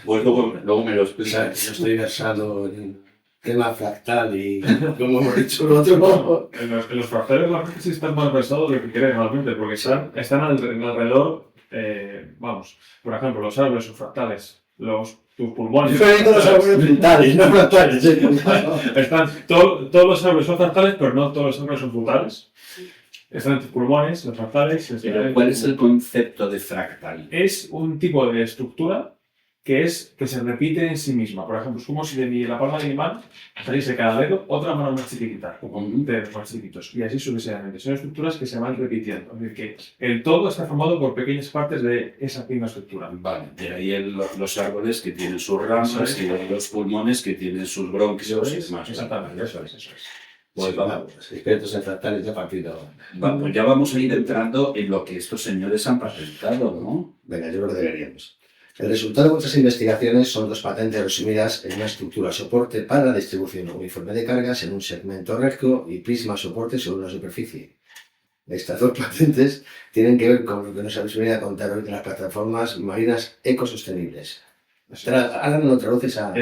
Pues luego me lo Yo explicas. estoy versado en tema fractal y, como hemos dicho, lo otro. En los fractales la gente sí están más versados de lo que quieren realmente, porque están alrededor, vamos, por ejemplo, los árboles son fractales, tus pulmones... Diferente los árboles fractales, no fractales. Todos los árboles son fractales, pero no todos los árboles son frutales. Están tus pulmones, los fractales... Pero ¿cuál es el concepto de fractal? Es un tipo de estructura que se repite en sí misma. Por ejemplo, es como si de la palma de mi mano saliese cada dedo otra mano más chiquitita, de más chiquitos, y así sucesivamente. Son estructuras que se van repitiendo. Es decir, que el todo está formado por pequeñas partes de esa misma estructura. Vale, de ahí los árboles que tienen sus ramas y los pulmones que tienen sus bronquios y demás. Exactamente, eso es. Pues vamos. Expertos en fractales ya partido. Pues ya vamos a ir entrando en lo que estos señores han patentado, ¿no? Venga, yo creo que deberíamos. El resultado de muchas investigaciones son 2 patentes resumidas en una estructura soporte para la distribución uniforme de cargas en un segmento recto y prisma soporte sobre una superficie. Estas 2 patentes tienen que ver con lo que nos habéis venido a contar hoy de las plataformas marinas ecosostenibles. Ahora no lo traduces a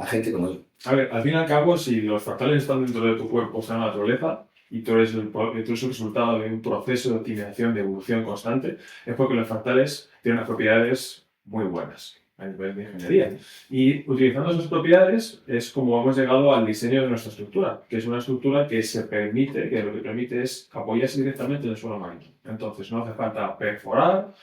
gente como yo. A ver, al fin y al cabo, si los fractales están dentro de tu cuerpo, están en la naturaleza, y tú eres el resultado de un proceso de optimización, de evolución constante, es porque los fractales tienen unas propiedades muy buenas a nivel de ingeniería. Y utilizando esas propiedades es como hemos llegado al diseño de nuestra estructura, que es una estructura que lo que permite es apoyarse directamente en el suelo marino. Entonces no hace falta perforar,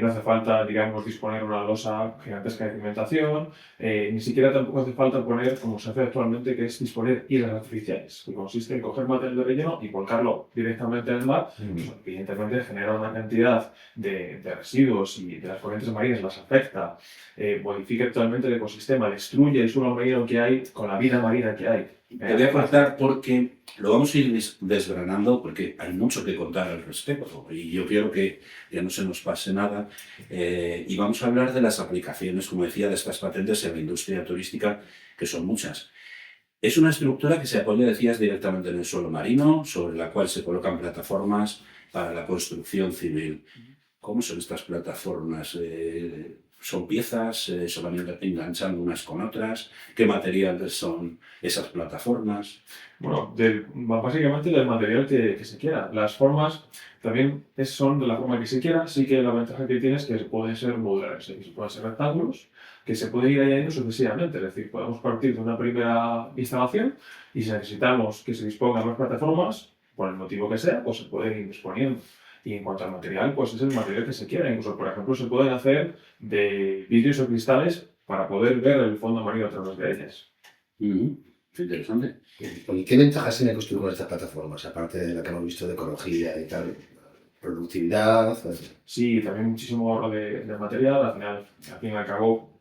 no hace falta, digamos, disponer una losa gigantesca de cimentación, ni siquiera tampoco hace falta poner, como se hace actualmente, que es disponer hilas artificiales, que consiste en coger material de relleno y volcarlo directamente en el mar. Pues, evidentemente genera una cantidad de residuos y de las corrientes marinas las afecta, modifica totalmente el ecosistema, destruye el suelo marino que hay con la vida marina que hay. Te voy a contar porque lo vamos a ir desgranando porque hay mucho que contar al respecto y yo quiero que ya no se nos pase nada y vamos a hablar de las aplicaciones, como decía, de estas patentes en la industria turística, que son muchas. Es una estructura que se apoya, decías, directamente en el suelo marino, sobre la cual se colocan plataformas para la construcción civil. ¿Cómo son estas plataformas? ¿Son piezas? ¿Se van enganchando unas con otras? ¿Qué materiales son esas plataformas? Bueno, básicamente del material que se quiera. Las formas también son de la forma que se quiera. Sí que la ventaja que tiene es que pueden ser modulares, es decir, pueden ser rectángulos que se pueden ir añadiendo sucesivamente. Es decir, podemos partir de una primera instalación y si necesitamos que se dispongan más plataformas, por el motivo que sea, pues se pueden ir disponiendo. Y en cuanto al material, pues es el material que se quiera. Incluso, por ejemplo, se pueden hacer de vidrios o cristales para poder ver el fondo marino a través de ellas. Interesante. ¿Y qué ventajas tiene construir con estas plataformas? Aparte de lo que hemos visto de ecología y tal, productividad. Sí, también muchísimo ahorro de material. Al fin y al cabo,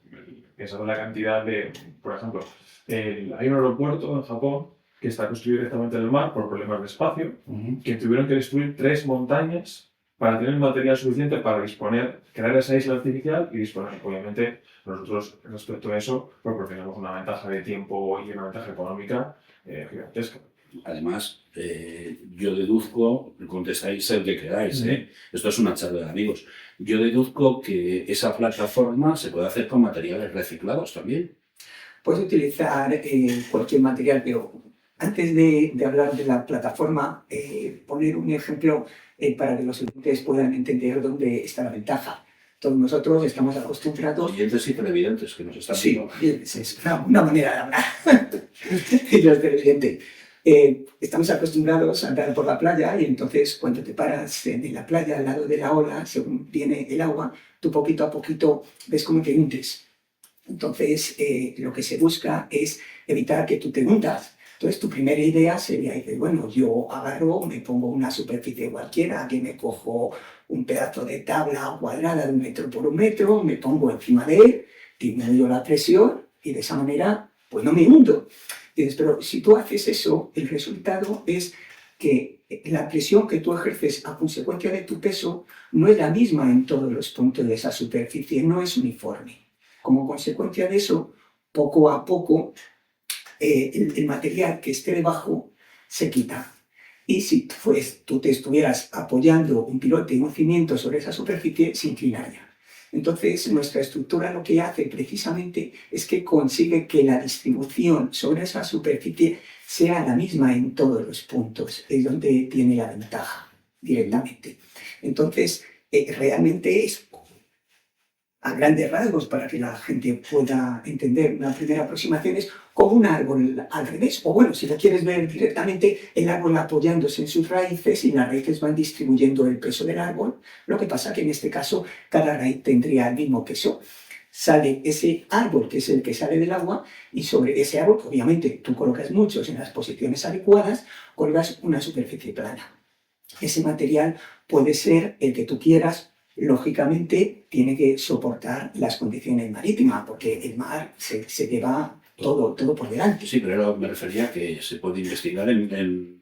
pensando en la cantidad de, por ejemplo, hay un aeropuerto en Japón que está construido directamente en el mar por problemas de espacio, que tuvieron que destruir 3 montañas para tener material suficiente para disponer, crear esa isla artificial y disponer. Obviamente, nosotros respecto a eso proporcionamos una ventaja de tiempo y una ventaja económica gigantesca. Además, yo deduzco, contestáis el que queráis, esto es una charla de amigos, yo deduzco que esa plataforma se puede hacer con materiales reciclados también. Puedes utilizar cualquier material, pero antes de hablar de la plataforma, poner un ejemplo para que los oyentes puedan entender dónde está la ventaja. Todos nosotros estamos acostumbrados... Oyentes y televidentes que nos están viendo. Sí, es una manera de hablar. y los televidentes. Estamos acostumbrados a andar por la playa y entonces cuando te paras en la playa al lado de la ola, según viene el agua, tú poquito a poquito ves cómo te hundes. Entonces lo que se busca es evitar que tú te hundas. Entonces tu primera idea sería, bueno, yo agarro, me pongo una superficie cualquiera, aquí me cojo un pedazo de tabla cuadrada de 1 metro por 1 metro, me pongo encima de él, disminuyo la presión y de esa manera pues no me hundo. Pero si tú haces eso, el resultado es que la presión que tú ejerces a consecuencia de tu peso no es la misma en todos los puntos de esa superficie, no es uniforme. Como consecuencia de eso, poco a poco, el material que esté debajo se quita. Y si pues, tú te estuvieras apoyando un pilote y un cimiento sobre esa superficie, se inclinaría. Entonces, nuestra estructura lo que hace precisamente es que consigue que la distribución sobre esa superficie sea la misma en todos los puntos, es donde tiene la ventaja directamente. Entonces, realmente es, a grandes rasgos, para que la gente pueda entender, una primera aproximación es como un árbol al revés, o bueno, si lo quieres ver directamente, el árbol apoyándose en sus raíces y las raíces van distribuyendo el peso del árbol. Lo que pasa que en este caso cada raíz tendría el mismo peso. Sale ese árbol, que es el que sale del agua, y sobre ese árbol, obviamente, tú colocas muchos en las posiciones adecuadas, colgas una superficie plana. Ese material puede ser el que tú quieras. Lógicamente tiene que soportar las condiciones marítimas, porque el mar se lleva todo por delante. Sí, pero me refería a que se puede investigar en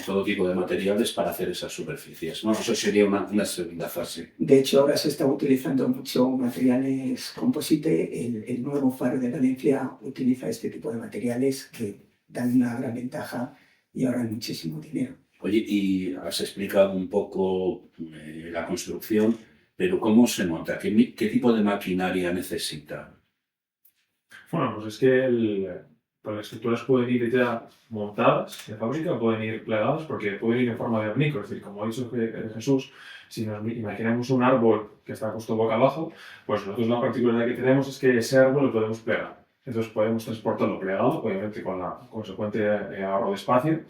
todo tipo de materiales para hacer esas superficies. Bueno, eso sería una segunda fase. De hecho, ahora se está utilizando mucho materiales composite. El nuevo faro de Valencia utiliza este tipo de materiales que dan una gran ventaja y ahorran muchísimo dinero. Oye, y has explicado un poco la construcción, pero ¿cómo se monta? ¿Qué tipo de maquinaria necesita? Bueno, pues es que las estructuras pueden ir ya montadas de fábrica, pueden ir plegadas, porque pueden ir en forma de abanico. Es decir, como ha dicho Jesús, si nos imaginamos un árbol que está puesto boca abajo, pues nosotros la particularidad que tenemos es que ese árbol lo podemos plegar. Entonces podemos transportarlo plegado, obviamente con la consecuente ahorro de espacio,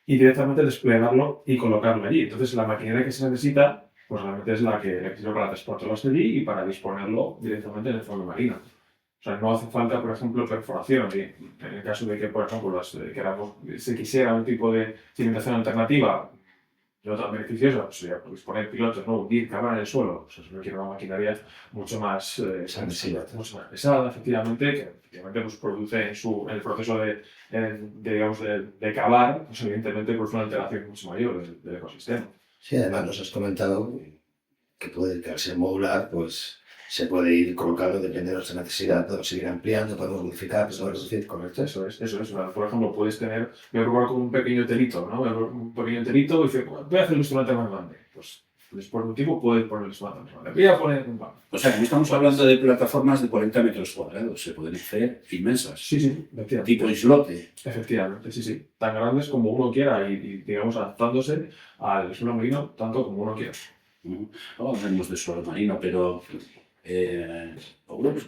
y directamente desplegarlo y colocarlo allí. Entonces la maquinaria que se necesita pues realmente es la que sirve para transportarlo hasta allí y para disponerlo directamente en el fondo marino. O sea, no hace falta, por ejemplo, perforación. En el caso de que, por ejemplo, se quisiera un tipo de cimentación alternativa no tan beneficiosa, pues sería disponer pilotos, no hundir, cavar en el suelo. O sea, se requiere una maquinaria mucho más pesada, efectivamente, que efectivamente pues, produce en el proceso de cavar, pues evidentemente pues, una alteración mucho mayor del ecosistema. Sí, además nos has comentado que puede ser modular, pues se puede ir colocando, depende de nuestra necesidad, podemos seguir ampliando, podemos modificar, podemos reducir, ¿correcto? Eso es. Por ejemplo, puedes tener, voy a probar con un pequeño telito, ¿no? Un pequeño telito y dices, voy a hacer el instrumento más grande. Pues después de un tiempo puedes poner el instrumento más grande. Voy a poner un pan. O sea, estamos hablando de plataformas de 40 metros cuadrados, se pueden hacer inmensas. Sí, efectivamente. Tipo islote. Efectivamente, sí. Tan grandes como uno quiera y digamos, adaptándose al suelo marino tanto como uno quiera. Ahora hablamos de suelo marino, pero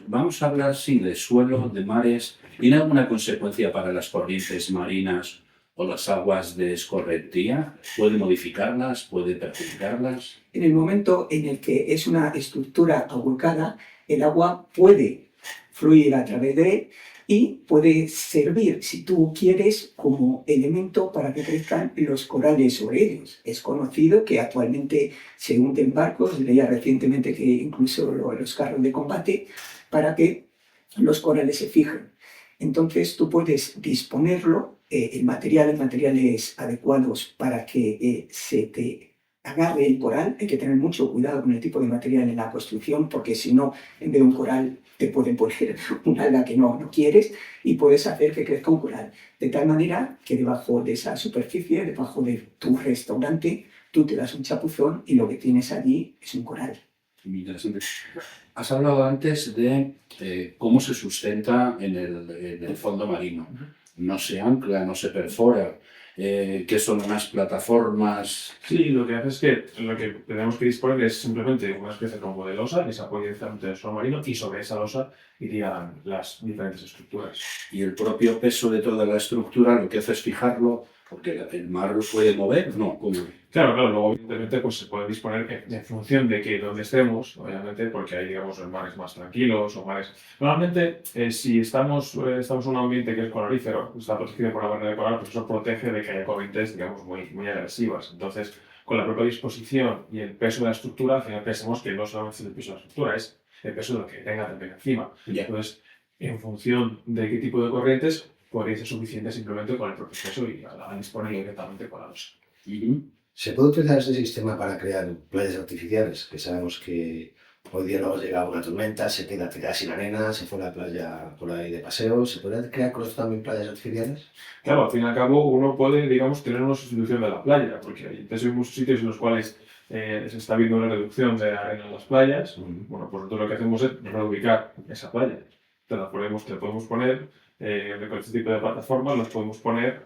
vamos a hablar, sí, de suelo, de mares. ¿Tiene alguna consecuencia para las corrientes marinas o las aguas de escorrentía? ¿Puede modificarlas? ¿Puede perjudicarlas? En el momento en el que es una estructura ahuecada, el agua puede fluir a través de él y puede servir, si tú quieres, como elemento para que crezcan los corales sobre ellos. Es conocido que actualmente se hunden barcos, leía recientemente que incluso los carros de combate, para que los corales se fijen. Entonces tú puedes disponerlo, en materiales adecuados para que se te agarre el coral. Hay que tener mucho cuidado con el tipo de material en la construcción, porque si no, en vez de un coral te pueden poner un alga que no quieres y puedes hacer que crezca un coral. De tal manera que debajo de esa superficie, debajo de tu restaurante, tú te das un chapuzón y lo que tienes allí es un coral. Muy interesante. Has hablado antes de cómo se sustenta en el fondo marino. No se ancla, no se perfora. ¿Qué son unas plataformas? Sí, lo que hace es que lo que tenemos que disponer es simplemente una especie como de losa que se apoya directamente en el suelo marino, y sobre esa losa irían las diferentes estructuras. Y el propio peso de toda la estructura lo que hace es fijarlo, porque el mar lo puede mover, ¿no? ¿Cómo? Claro, luego evidentemente pues se puede disponer en función de que donde estemos, obviamente, porque hay, digamos, mares más tranquilos o mares... Normalmente, si estamos en un ambiente que es calorífero, está protegido por la barrera de coral, pues eso protege de que haya corrientes, digamos, muy agresivas. Entonces, con la propia disposición y el peso de la estructura, al final pensemos que no solamente es el peso de la estructura, es el peso de lo que tenga también encima. Yeah. Entonces, en función de qué tipo de corrientes, podría ser suficiente simplemente con el propio peso y al disponerlo directamente con la losa. ¿Se puede utilizar este sistema para crear playas artificiales? Que sabemos que hoy día luego llega una tormenta, te queda sin arena, se fue a la playa por ahí de paseo. ¿Se pueden crear con esto también playas artificiales? Claro, al fin y al cabo uno puede, digamos, tener una sustitución de la playa, porque hay muchos sitios en los cuales se está viendo una reducción de arena en las playas. Bueno, pues nosotros lo que hacemos es reubicar esa playa. Te la podemos poner, con este tipo de plataformas las podemos poner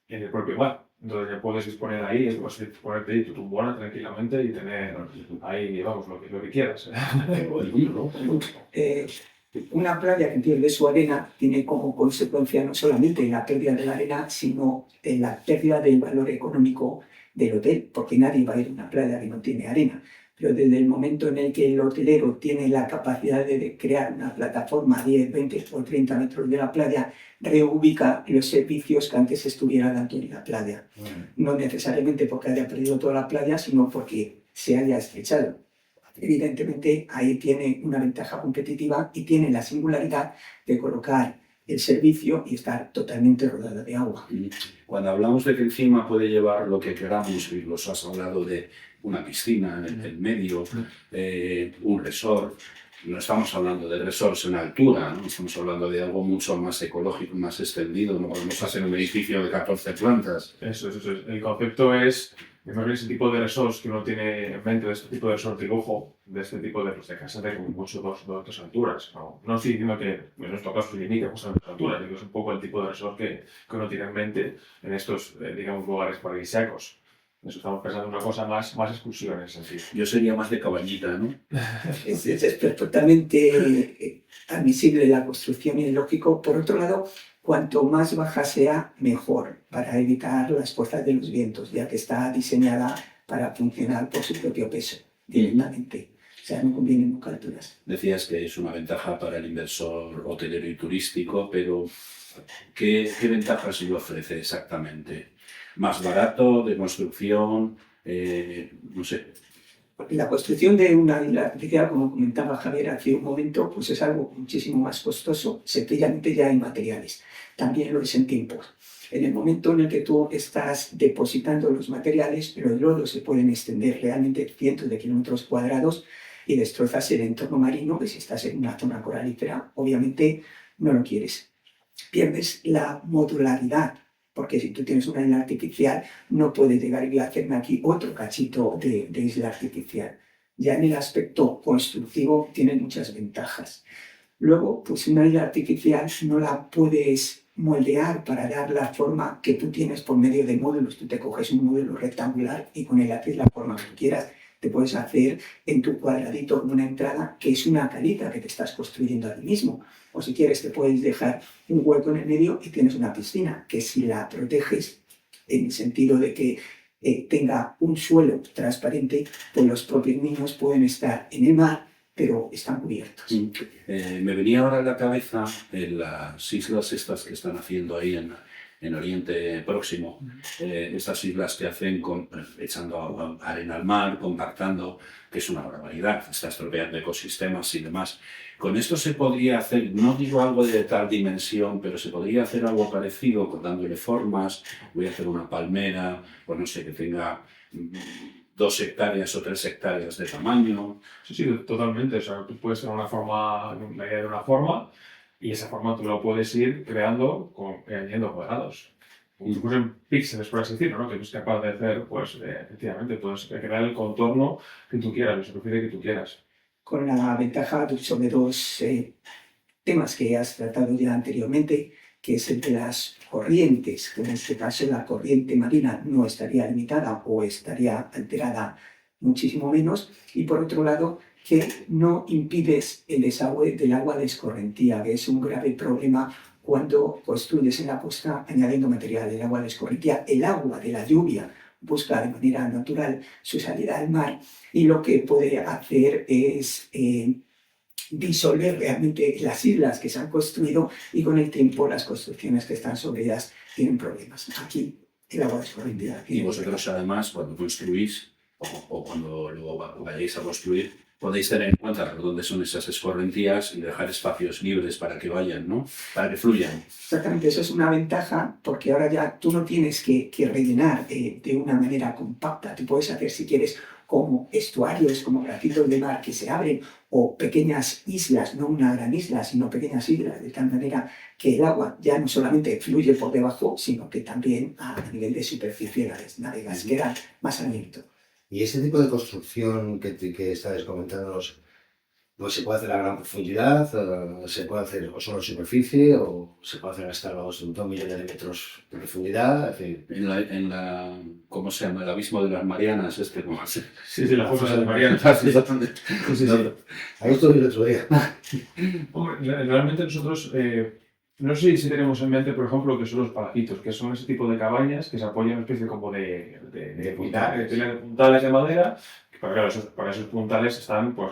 en el propio mar. Entonces ya puedes disponer ahí, puedes ponerte ahí tu tumbona tranquilamente y tener ahí, vamos, lo que quieras. Una playa que pierde su arena tiene como consecuencia no solamente la pérdida de la arena, sino la pérdida del valor económico del hotel, porque nadie va a ir a una playa que no tiene arena. Pero desde el momento en el que el hotelero tiene la capacidad de crear una plataforma a 10, 20 o 30 metros de la playa, reubica los servicios que antes estuviera dando en la playa. No necesariamente porque haya perdido toda la playa, sino porque se haya estrechado. Evidentemente, ahí tiene una ventaja competitiva y tiene la singularidad de colocar el servicio y estar totalmente rodeado de agua. Cuando hablamos de que encima puede llevar lo que queramos, y los has hablado de una piscina en el medio, un resort, no estamos hablando de resorts en altura, ¿no? Estamos hablando de algo mucho más ecológico, más extendido. No podemos hacer un edificio de 14 plantas. Eso es. El concepto es, ese tipo de resorts que uno tiene en mente, de este tipo de resort de lujo, de este tipo de casas de mucho dos alturas. No estoy diciendo que en nuestro caso se limite justamente a las alturas, es un poco el tipo de resort que uno tiene en mente en estos, digamos, lugares paradisíacos. Eso, estamos pensando en una cosa más exclusiva en ese sentido. Yo sería más de cabañita, ¿no? Es perfectamente admisible la construcción y es lógico. Por otro lado, cuanto más baja sea, mejor, para evitar las fuerzas de los vientos, ya que está diseñada para funcionar por su propio peso directamente. O sea, no conviene nunca alturas. Decías que es una ventaja para el inversor hotelero y turístico, pero ¿qué ventajas le ofrece exactamente? ¿Más barato, de construcción? No sé. La construcción de una isla artificial, como comentaba Javier hace un momento, pues es algo muchísimo más costoso. Sencillamente ya hay materiales. También lo es en tiempo. En el momento en el que tú estás depositando los materiales, los lodos se pueden extender realmente cientos de kilómetros cuadrados y destrozas el entorno marino, que si estás en una zona coralífera, obviamente no lo quieres. Pierdes la modularidad, porque si tú tienes una isla artificial, no puedes llegar y hacerme aquí otro cachito de isla artificial. Ya en el aspecto constructivo tiene muchas ventajas. Luego, pues una isla artificial no la puedes moldear para dar la forma que tú tienes por medio de módulos. Tú te coges un módulo rectangular y con él haces la forma que quieras. Te puedes hacer en tu cuadradito una entrada que es una calita que te estás construyendo a ti mismo. O si quieres te puedes dejar un hueco en el medio y tienes una piscina que si la proteges en el sentido de que tenga un suelo transparente, pues los propios niños pueden estar en el mar, pero están cubiertos. Me venía ahora a la cabeza las islas estas que están haciendo ahí en Oriente Próximo, estas islas que hacen echando arena al mar, compactando, que es una barbaridad, está estropeando ecosistemas y demás. Con esto se podría hacer, no digo algo de tal dimensión, pero se podría hacer algo parecido, dándole formas. Voy a hacer una palmera, pues no sé, que tenga 2 hectáreas o 3 hectáreas de tamaño. Sí, sí, totalmente. O sea, tú puedes tener la idea de una forma y esa forma tú la puedes ir creando añadiendo cuadrados. Incluso en píxeles, por así decirlo, ¿no? Que eres capaz de hacer, pues, efectivamente, puedes crear el contorno que tú quieras, la superficie que tú quieras. Con la ventaja sobre 2 temas que has tratado ya anteriormente, que es el de las corrientes, que en este caso la corriente marina no estaría limitada o estaría alterada muchísimo menos, y por otro lado, que no impides el desagüe del agua de escorrentía, que es un grave problema cuando construyes en la costa añadiendo material. El agua de escorrentía, el agua de la lluvia, busca de manera natural su salida al mar, y lo que puede hacer es disolver realmente las islas que se han construido, y con el tiempo las construcciones que están sobre ellas tienen problemas. Aquí el agua de escorrentía. Y vosotros además, cuando construís o cuando luego vayáis a construir, podéis tener en cuenta dónde son esas escorrentías y dejar espacios libres para que vayan, ¿no? Para que fluyan. Exactamente, eso es una ventaja, porque ahora ya tú no tienes que rellenar de una manera compacta. Tú puedes hacer, si quieres, como estuarios, como bracitos de mar que se abren, o pequeñas islas, no una gran isla, sino pequeñas islas, de tal manera que el agua ya no solamente fluye por debajo, sino que también a nivel de superficie navegas, queda más abierto. Y ese tipo de construcción que estabas comentándonos, pues se puede hacer a gran profundidad, se puede hacer o solo superficie, o se puede hacer hasta los 2 millones de metros de profundidad. En la ¿cómo se llama? El abismo de las Marianas, ¿cómo hace? Sí, la fosa de Marianas. Sí. Ahí estuve el otro día. Hombre, realmente nosotros, no sé si tenemos en mente, por ejemplo, que son los palacitos, que son ese tipo de cabañas que se apoyan en una especie como de puntales de madera, que para esos puntales están, pues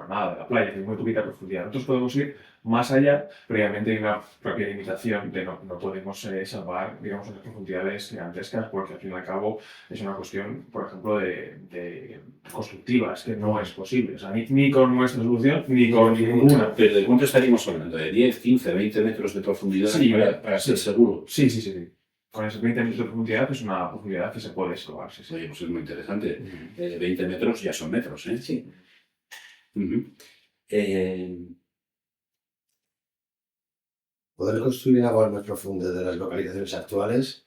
nada, de la playa, que es muy poquita profundidad. Nosotros podemos ir más allá, previamente hay una propia limitación de no podemos salvar, digamos, las profundidades gigantescas, porque al fin y al cabo es una cuestión, por ejemplo, de constructivas, que no es posible. O sea, ni con nuestra solución, ni con ninguna. ¿Pero de cuánto estaríamos hablando? ¿De 10, 15, 20 metros de profundidad? Sí, para ser seguro. Sí. Con esos 20 metros de profundidad es una profundidad que se puede excavar. Sí. Oye, pues es muy interesante. 20 metros ya son metros, ¿eh? Sí. Poder construir en aguas más profundas de las localizaciones actuales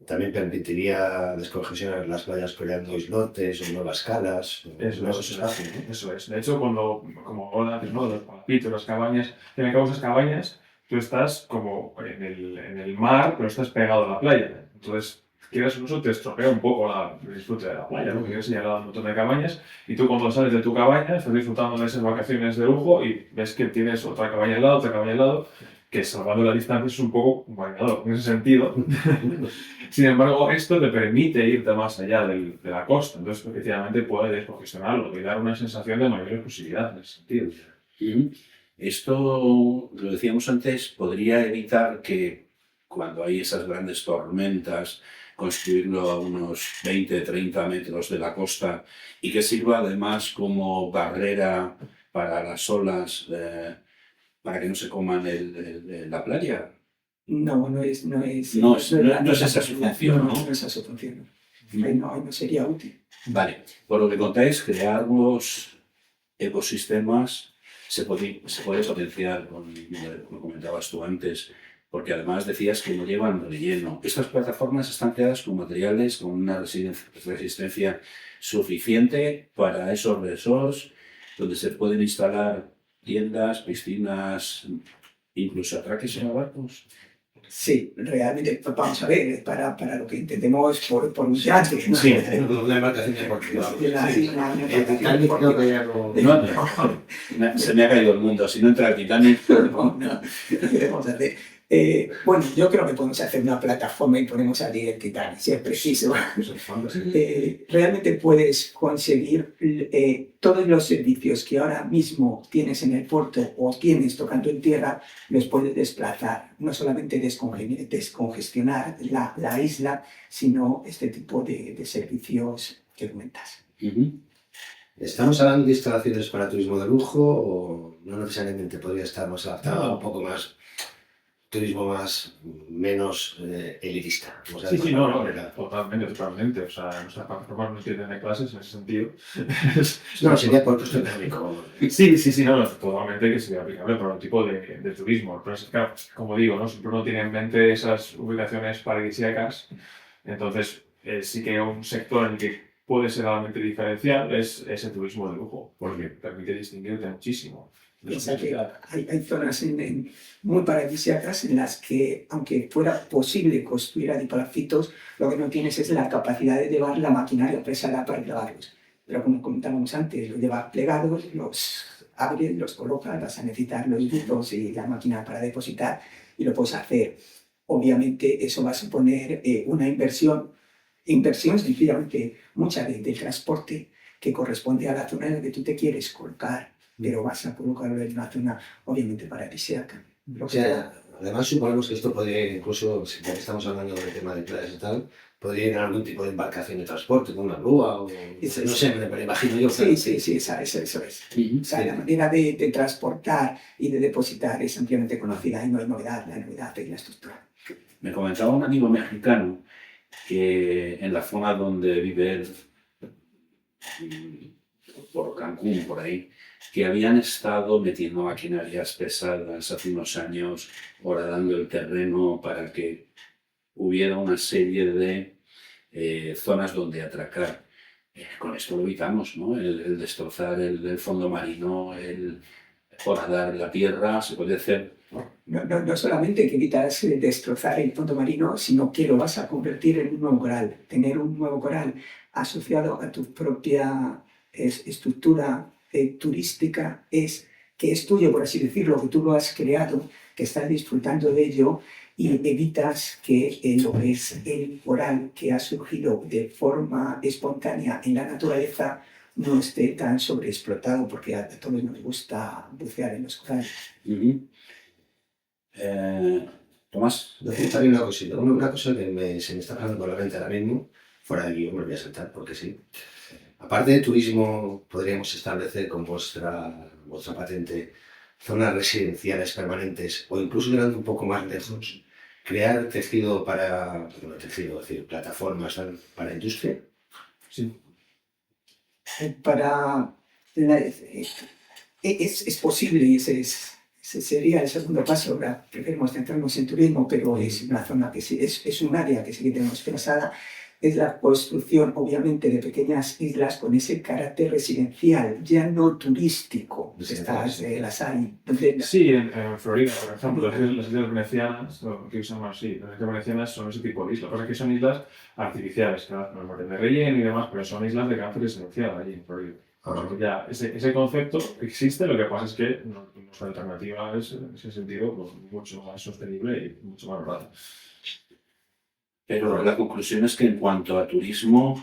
también permitiría descongestionar las playas creando islotes o nuevas calas. Eso es. De hecho, como ahora antes, ¿no? Los palafitos, las cabañas, en el cabo esas cabañas, tú estás como en el mar, pero estás pegado a la playa. Entonces, quieras o no, te estropea un poco el disfrute de la playa, ¿no? Porque quieres señalar un montón de cabañas y tú cuando sales de tu cabaña estás disfrutando de esas vacaciones de lujo y ves que tienes otra cabaña al lado, que salvando la distancia es un poco engañador en ese sentido. Sin embargo, esto te permite irte más allá de la costa, entonces efectivamente puedes descongestionarlo y dar una sensación de mayor exclusividad en ese sentido. Esto, lo decíamos antes, podría evitar que cuando hay esas grandes tormentas, construirlo a unos 20-30 metros de la costa y que sirva además como barrera para las olas, para que no se coman la playa. No es esa su función, ¿no? No es esa su función. No sería útil. Vale, por lo que contáis, crear los ecosistemas se puede potenciar, como comentabas tú antes, porque además decías que no llevan relleno. Estas plataformas están creadas con materiales con una resistencia suficiente para esos resorts, donde se pueden instalar tiendas, piscinas, incluso atraques en barcos. Sí, realmente, vamos a ver, para lo que entendemos por un yate. Sí, una embarcación deportiva. Se me ha caído el mundo, si no entra el Titanic. No queremos hacer. Bueno, yo creo que podemos hacer una plataforma y ponemos a el Titanic, si es preciso. Realmente puedes conseguir todos los servicios que ahora mismo tienes en el puerto o tienes tocando en tierra, los puedes desplazar. No solamente descongestionar la isla, sino este tipo de servicios que comentas. ¿Estamos hablando de instalaciones para turismo de lujo o no necesariamente podría estar más adaptado a un poco más turismo menos elitista? Sí, totalmente. O sea, nuestras plataformas no tienen clases en ese sentido. No, sería por costo económico. Sí, no, totalmente que sería aplicable para un tipo de turismo. Pero es que, claro, como digo, ¿no? Siempre uno tiene en mente esas ubicaciones paradisíacas. Entonces, sí que un sector en el que puede ser realmente diferencial es ese turismo de lujo, porque permite distinguirte muchísimo. Piensa que hay zonas muy paradisíacas en las que, aunque fuera posible construir adipalafitos, lo que no tienes es la capacidad de llevar la maquinaria pesada para llevarlos. Pero como comentábamos antes, los llevas plegados, los abres, los colocas, vas a necesitar los ductos y la máquina para depositar y lo puedes hacer. Obviamente eso va a suponer una inversión sencillamente mucha del transporte que corresponde a la zona en la que tú te quieres colocar, pero vas a colocarlo en una zona obviamente paradisíaca. O sea, además suponemos que esto podría incluso, si ya estamos hablando del tema de playas y tal, podría ir en algún tipo de embarcación de transporte, con una grúa o no sé, me lo imagino yo. Sí, eso es. O sea, la manera de transportar y de depositar es ampliamente conocida y no hay novedad, la novedad es la estructura. Me comentaba un amigo mexicano que en la zona donde vive él, por Cancún, por ahí, que habían estado metiendo maquinarias pesadas hace unos años, horadando el terreno para que hubiera una serie de zonas donde atracar. Con esto lo evitamos, ¿no? El destrozar el fondo marino, el horadar la tierra, se puede hacer. No solamente que evitas destrozar el fondo marino, sino que lo vas a convertir en un nuevo coral. Tener un nuevo coral asociado a tu propia estructura turística que es tuyo, por así decirlo, que tú lo has creado, que estás disfrutando de ello y evitas que lo que es el coral que ha surgido de forma espontánea en la naturaleza no esté tan sobreexplotado, porque a todos nos gusta bucear en los corales. Tomás. Hay una cosita, una cosa que se me está pasando por la mente ahora mismo, fuera de guión, me voy a saltar porque sí. Aparte de turismo, podríamos establecer con vuestra patente zonas residenciales permanentes o incluso llegando un poco más lejos, crear tejido es decir, plataformas para industria. Sí. Es posible y ese sería el segundo paso. Ahora preferimos centrarnos en turismo, pero es una zona que es un área que sí que tenemos pensada. Es la construcción, obviamente, de pequeñas islas con ese carácter residencial, ya no turístico. Las hay. Sí, en Florida, por ejemplo, las islas venecianas, que usamos así, las islas venecianas son ese tipo de islas. Lo que pasa es que son islas artificiales, que no de relleno y demás, pero son islas de carácter residencial allí en Florida. O sea que ya ese concepto existe, lo que pasa es que nuestra alternativa es, en ese sentido, pues, mucho más sostenible y mucho más barata. Pero la conclusión es que en cuanto a turismo,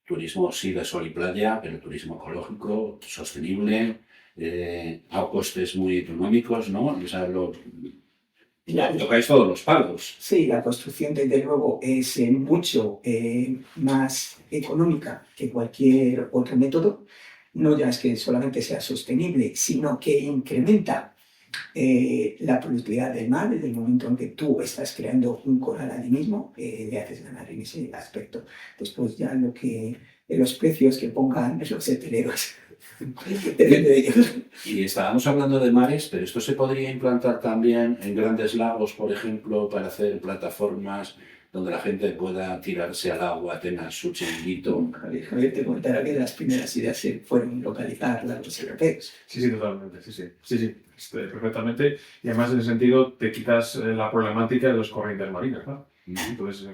turismo sí de sol y playa, pero turismo ecológico, sostenible, a costes muy económicos, ¿no? O sea, tocáis todos los palos. Sí, la construcción desde luego es mucho más económica que cualquier otro método. No ya es que solamente sea sostenible, sino que incrementa la productividad del mar. Desde el momento en que tú estás creando un coral a ti mismo, le haces ganar en ese aspecto. Después ya los precios que pongan los hoteleros, depende de ellos. Y estábamos hablando de mares, pero esto se podría implantar también en grandes lagos, por ejemplo, para hacer plataformas donde la gente pueda tirarse al agua, tenga su chiringuito. Javier te contará que las primeras ideas fueron localizar lagos europeos. Sí, totalmente, sí, perfectamente. Y además, en ese sentido, te quitas la problemática de las corrientes marinas, ¿no? Entonces,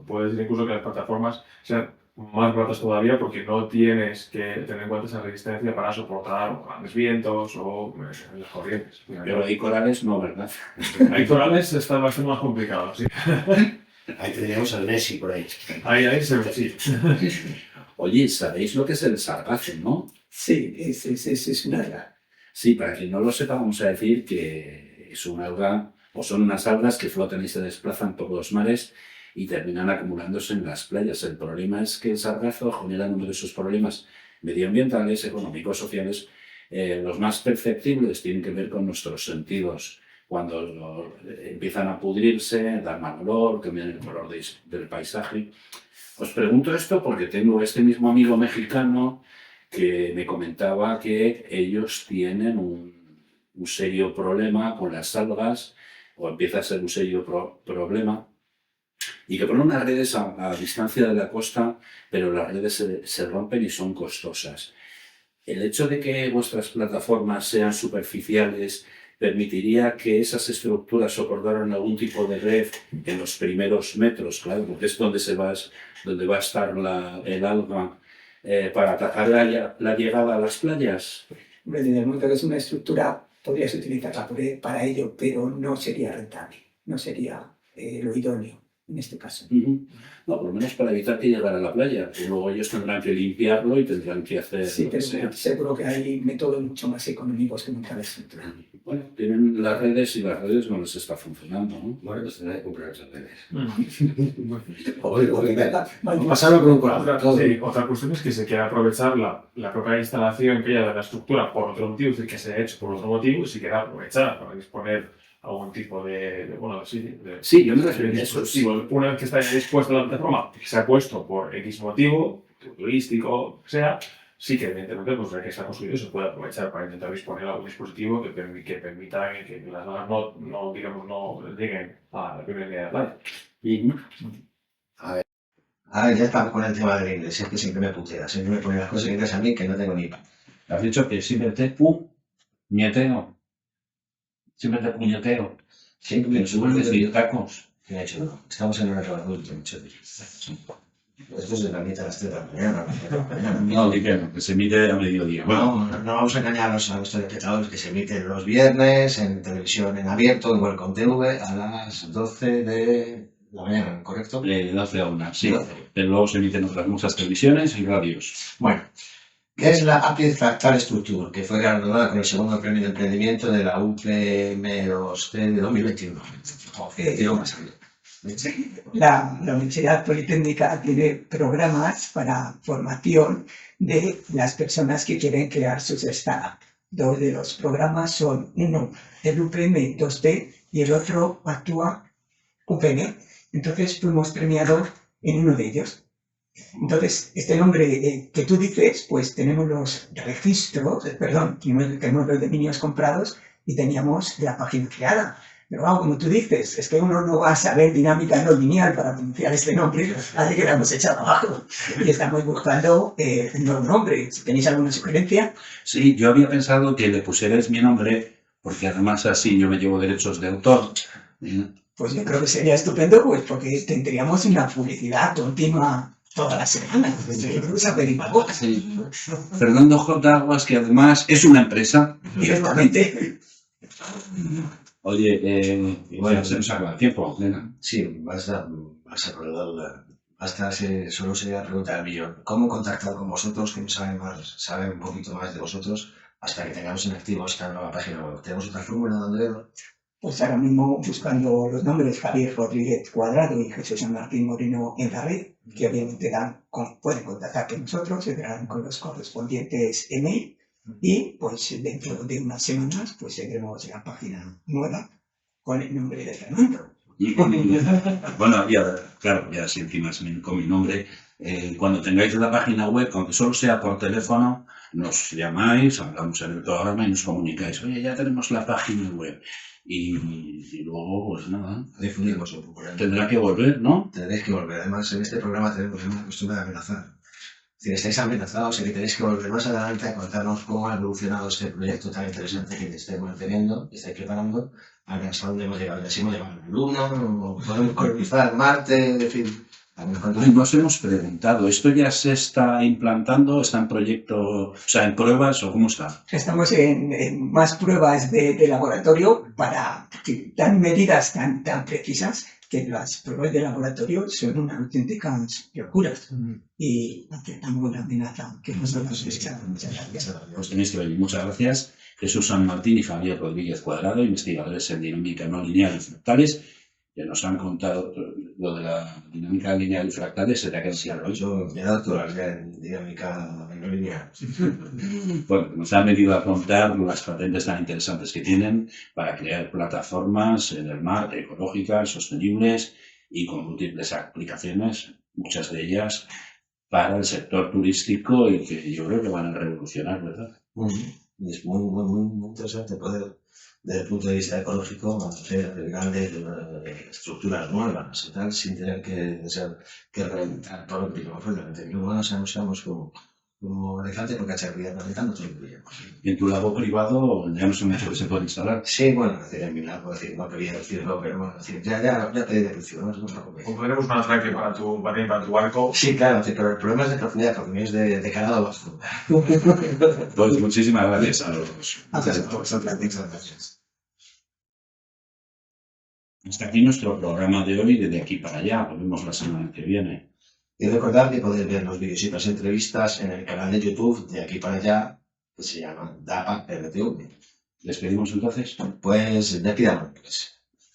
puedes decir incluso que las plataformas sean más baratas todavía porque no tienes que tener en cuenta esa resistencia para soportar grandes vientos o las corrientes. Pero hay corales no, ¿verdad? Hay corales, está bastante más complicado, sí. Ahí tendríamos al Nessie por ahí. Ahí se ve, sí. Oye, ¿sabéis lo que es el sargazo, no? Sí, es una alga. Sí, para quien no lo sepa, vamos a decir que es una alga, o son unas algas que flotan y se desplazan por los mares y terminan acumulándose en las playas. El problema es que el sargazo genera numerosos problemas medioambientales, económicos, sociales. Los más perceptibles tienen que ver con nuestros sentidos. Cuando empiezan a pudrirse, dar mal olor, cambian el color del paisaje. Os pregunto esto porque tengo este mismo amigo mexicano que me comentaba que ellos tienen un serio problema con las algas, o empieza a ser un serio problema, y que ponen unas redes a distancia de la costa, pero las redes se rompen y son costosas. El hecho de que vuestras plataformas sean superficiales permitiría que esas estructuras soportaran algún tipo de red en los primeros metros, claro, porque es donde va a estar el alga para atajar la llegada a las playas. En el momento que es una estructura, podrías utilizarla para ello, pero no sería rentable, no sería lo idóneo en este caso. No, por lo menos para evitar que llegara a la playa. Y luego ellos tendrán que limpiarlo y tendrán que hacer... Sí, pero seguro que hay métodos mucho más económicos que montar la estructura. Bueno, tienen las redes y las redes no les está funcionando, ¿no? Bueno, pues tendrán que comprar esas redes. Vale. Pasarlo con un colador. Sí, otra cuestión es que se quiere aprovechar la propia instalación que haya de la estructura por otro motivo, es decir, que se ha hecho por otro motivo y se quiere aprovechar para disponer algún tipo Sí, yo me refiero a eso. Sí. Una vez que está dispuesta la plataforma, que se ha puesto por X motivo, turístico, sea, sí que evidentemente pues, que está construido se puede aprovechar para intentar disponer algún dispositivo que permita que las algas no lleguen a la primera línea de la playa. A ver, ya estamos con el tema del inglés, es que siempre me putea, siempre me pone las cosas en inglés a mí que no tengo ni pan. Has dicho que siempre te puñeteo. Siempre te puñeteo. Siempre Me suelen decir tacos. ¿Qué ha hecho? Estamos en una hora adulta, mucho. Esto es de la mitad de las 3 de la mañana. No, que se emite a mediodía. No vamos a engañar a nuestros espectadores que se emiten los viernes en televisión en abierto, igual con TV, a las 12 de la mañana, ¿correcto? De 12 a 1, sí. 12. Pero luego se emiten otras muchas televisiones y radios. Bueno, ¿qué es la Applied Fractal Structure? Que fue galardonada con el segundo premio de emprendimiento de la UPM2C de 2021. Joder, tiro más arriba. La Universidad Politécnica tiene programas para formación de las personas que quieren crear sus startups. Dos de los programas son uno el UPM 2D y el otro Actúa UPM. Entonces fuimos premiados en uno de ellos. Entonces, este nombre que tú dices, pues tenemos los registros, tenemos los dominios comprados y teníamos la página creada. Pero vamos, como tú dices, es que uno no va a saber dinámica no lineal para pronunciar este nombre, así que lo hemos echado abajo. Y estamos buscando un nuevo nombre. Si tenéis alguna sugerencia. Sí, yo había pensado que le pusierais mi nombre, porque además así yo me llevo derechos de autor. Pues yo creo que sería estupendo, pues porque tendríamos una publicidad continua todas las semanas. Sí. Fernando J. Aguas, que además es una empresa. Directamente. Oye, bueno, se nos acaba el tiempo. Sí, basta solo sería preguntar al millón. ¿Cómo contactar con vosotros? ¿Quién sabe un poquito más de vosotros hasta que tengamos en activo esta nueva página web? ¿Tenemos otra fórmula donde verlo? Pues ahora mismo buscando los nombres Javier Rodríguez Cuadrado y Jesús Martín Moreno en la red, que obviamente pueden contactar con nosotros, se verán con los correspondientes email. Y pues dentro de unas semanas pues tendremos la página nueva con el nombre de Fernando. Bueno, ya si encima con mi nombre, cuando tengáis la página web, aunque solo sea por teléfono, nos llamáis, hablamos en el programa y nos comunicáis, oye, ya tenemos la página web. Y luego, pues nada, Difundimos un poco. Tendrá que volver, ¿no? Tendréis que volver. Además, en este programa tenemos una costumbre de amenazar. Si estáis amenazados y que tenéis que volver más adelante a contarnos cómo ha evolucionado este proyecto tan interesante que estáis manteniendo, que estáis preparando, hasta dónde hemos llegado. Si hemos llegado a la Luna, o podemos colonizar Marte, en fin, Nos hemos preguntado, ¿esto ya se está implantando? ¿Está en proyecto, o sea, en pruebas o cómo está? Estamos en más pruebas de laboratorio para que dan medidas tan precisas que las pruebas de laboratorio son unas auténticas locuras y aceptamos la amenaza que nosotros echamos. Muchas gracias. Pues tenéis que venir. Muchas gracias. Jesús San Martín y Javier Rodríguez Cuadrado, investigadores en dinámica no lineal y fractales, que nos han contado lo de la dinámica lineal y fractales. Se te ha quedado claro, ¿eh? Yo me he dado en dinámica no lineal. Bueno, nos han venido a contar las patentes tan interesantes que tienen para crear plataformas en el mar ecológicas, sostenibles y con múltiples aplicaciones, muchas de ellas para el sector turístico y que yo creo que van a revolucionar, ¿verdad? Es muy interesante poder, desde el punto de vista ecológico, hacer grandes estructuras nuevas y tal, sin tener que reventar todo lo que llevamos fuera. Luego nos usamos como elefante por cacharría, reventando todo lo que llevamos. Y en tu labo privado ya no se me que se puede instalar. Sí, bueno, en mi lado, no quería decirlo, pero bueno, ya pedí de precio, no os preocupéis. O ponemos un atraque para tu barco. Sí, claro, pero el problema es de profundidad, porque mío es de calado bajo. Pues muchísimas gracias a los Gracias. Hasta aquí nuestro programa de hoy, de aquí para allá. Nos vemos la semana que viene. Y recordad que podéis ver los vídeos y las entrevistas en el canal de YouTube de Aquí para Allá, que se llama DAPA RTV. ¿Despedimos entonces? Pues de aquí damos.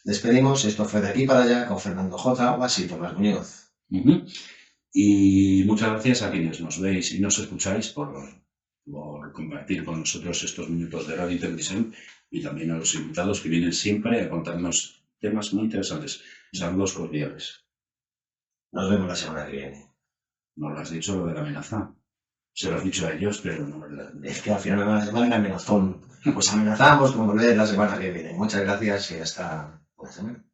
Despedimos, esto fue De Aquí para Allá con Fernando J. Basi y Tomás Muñoz. Y muchas gracias a quienes nos veis y nos escucháis por compartir con nosotros estos minutos de radio y televisión, y también a los invitados que vienen siempre a contarnos temas muy interesantes. Saludos cordiales. Nos vemos la semana que viene. No lo has dicho lo de la amenaza. Se lo has dicho a ellos, pero no. Es que al final de la semana amenazón. Pues amenazamos con volver la semana que viene. Muchas gracias y hasta la semana.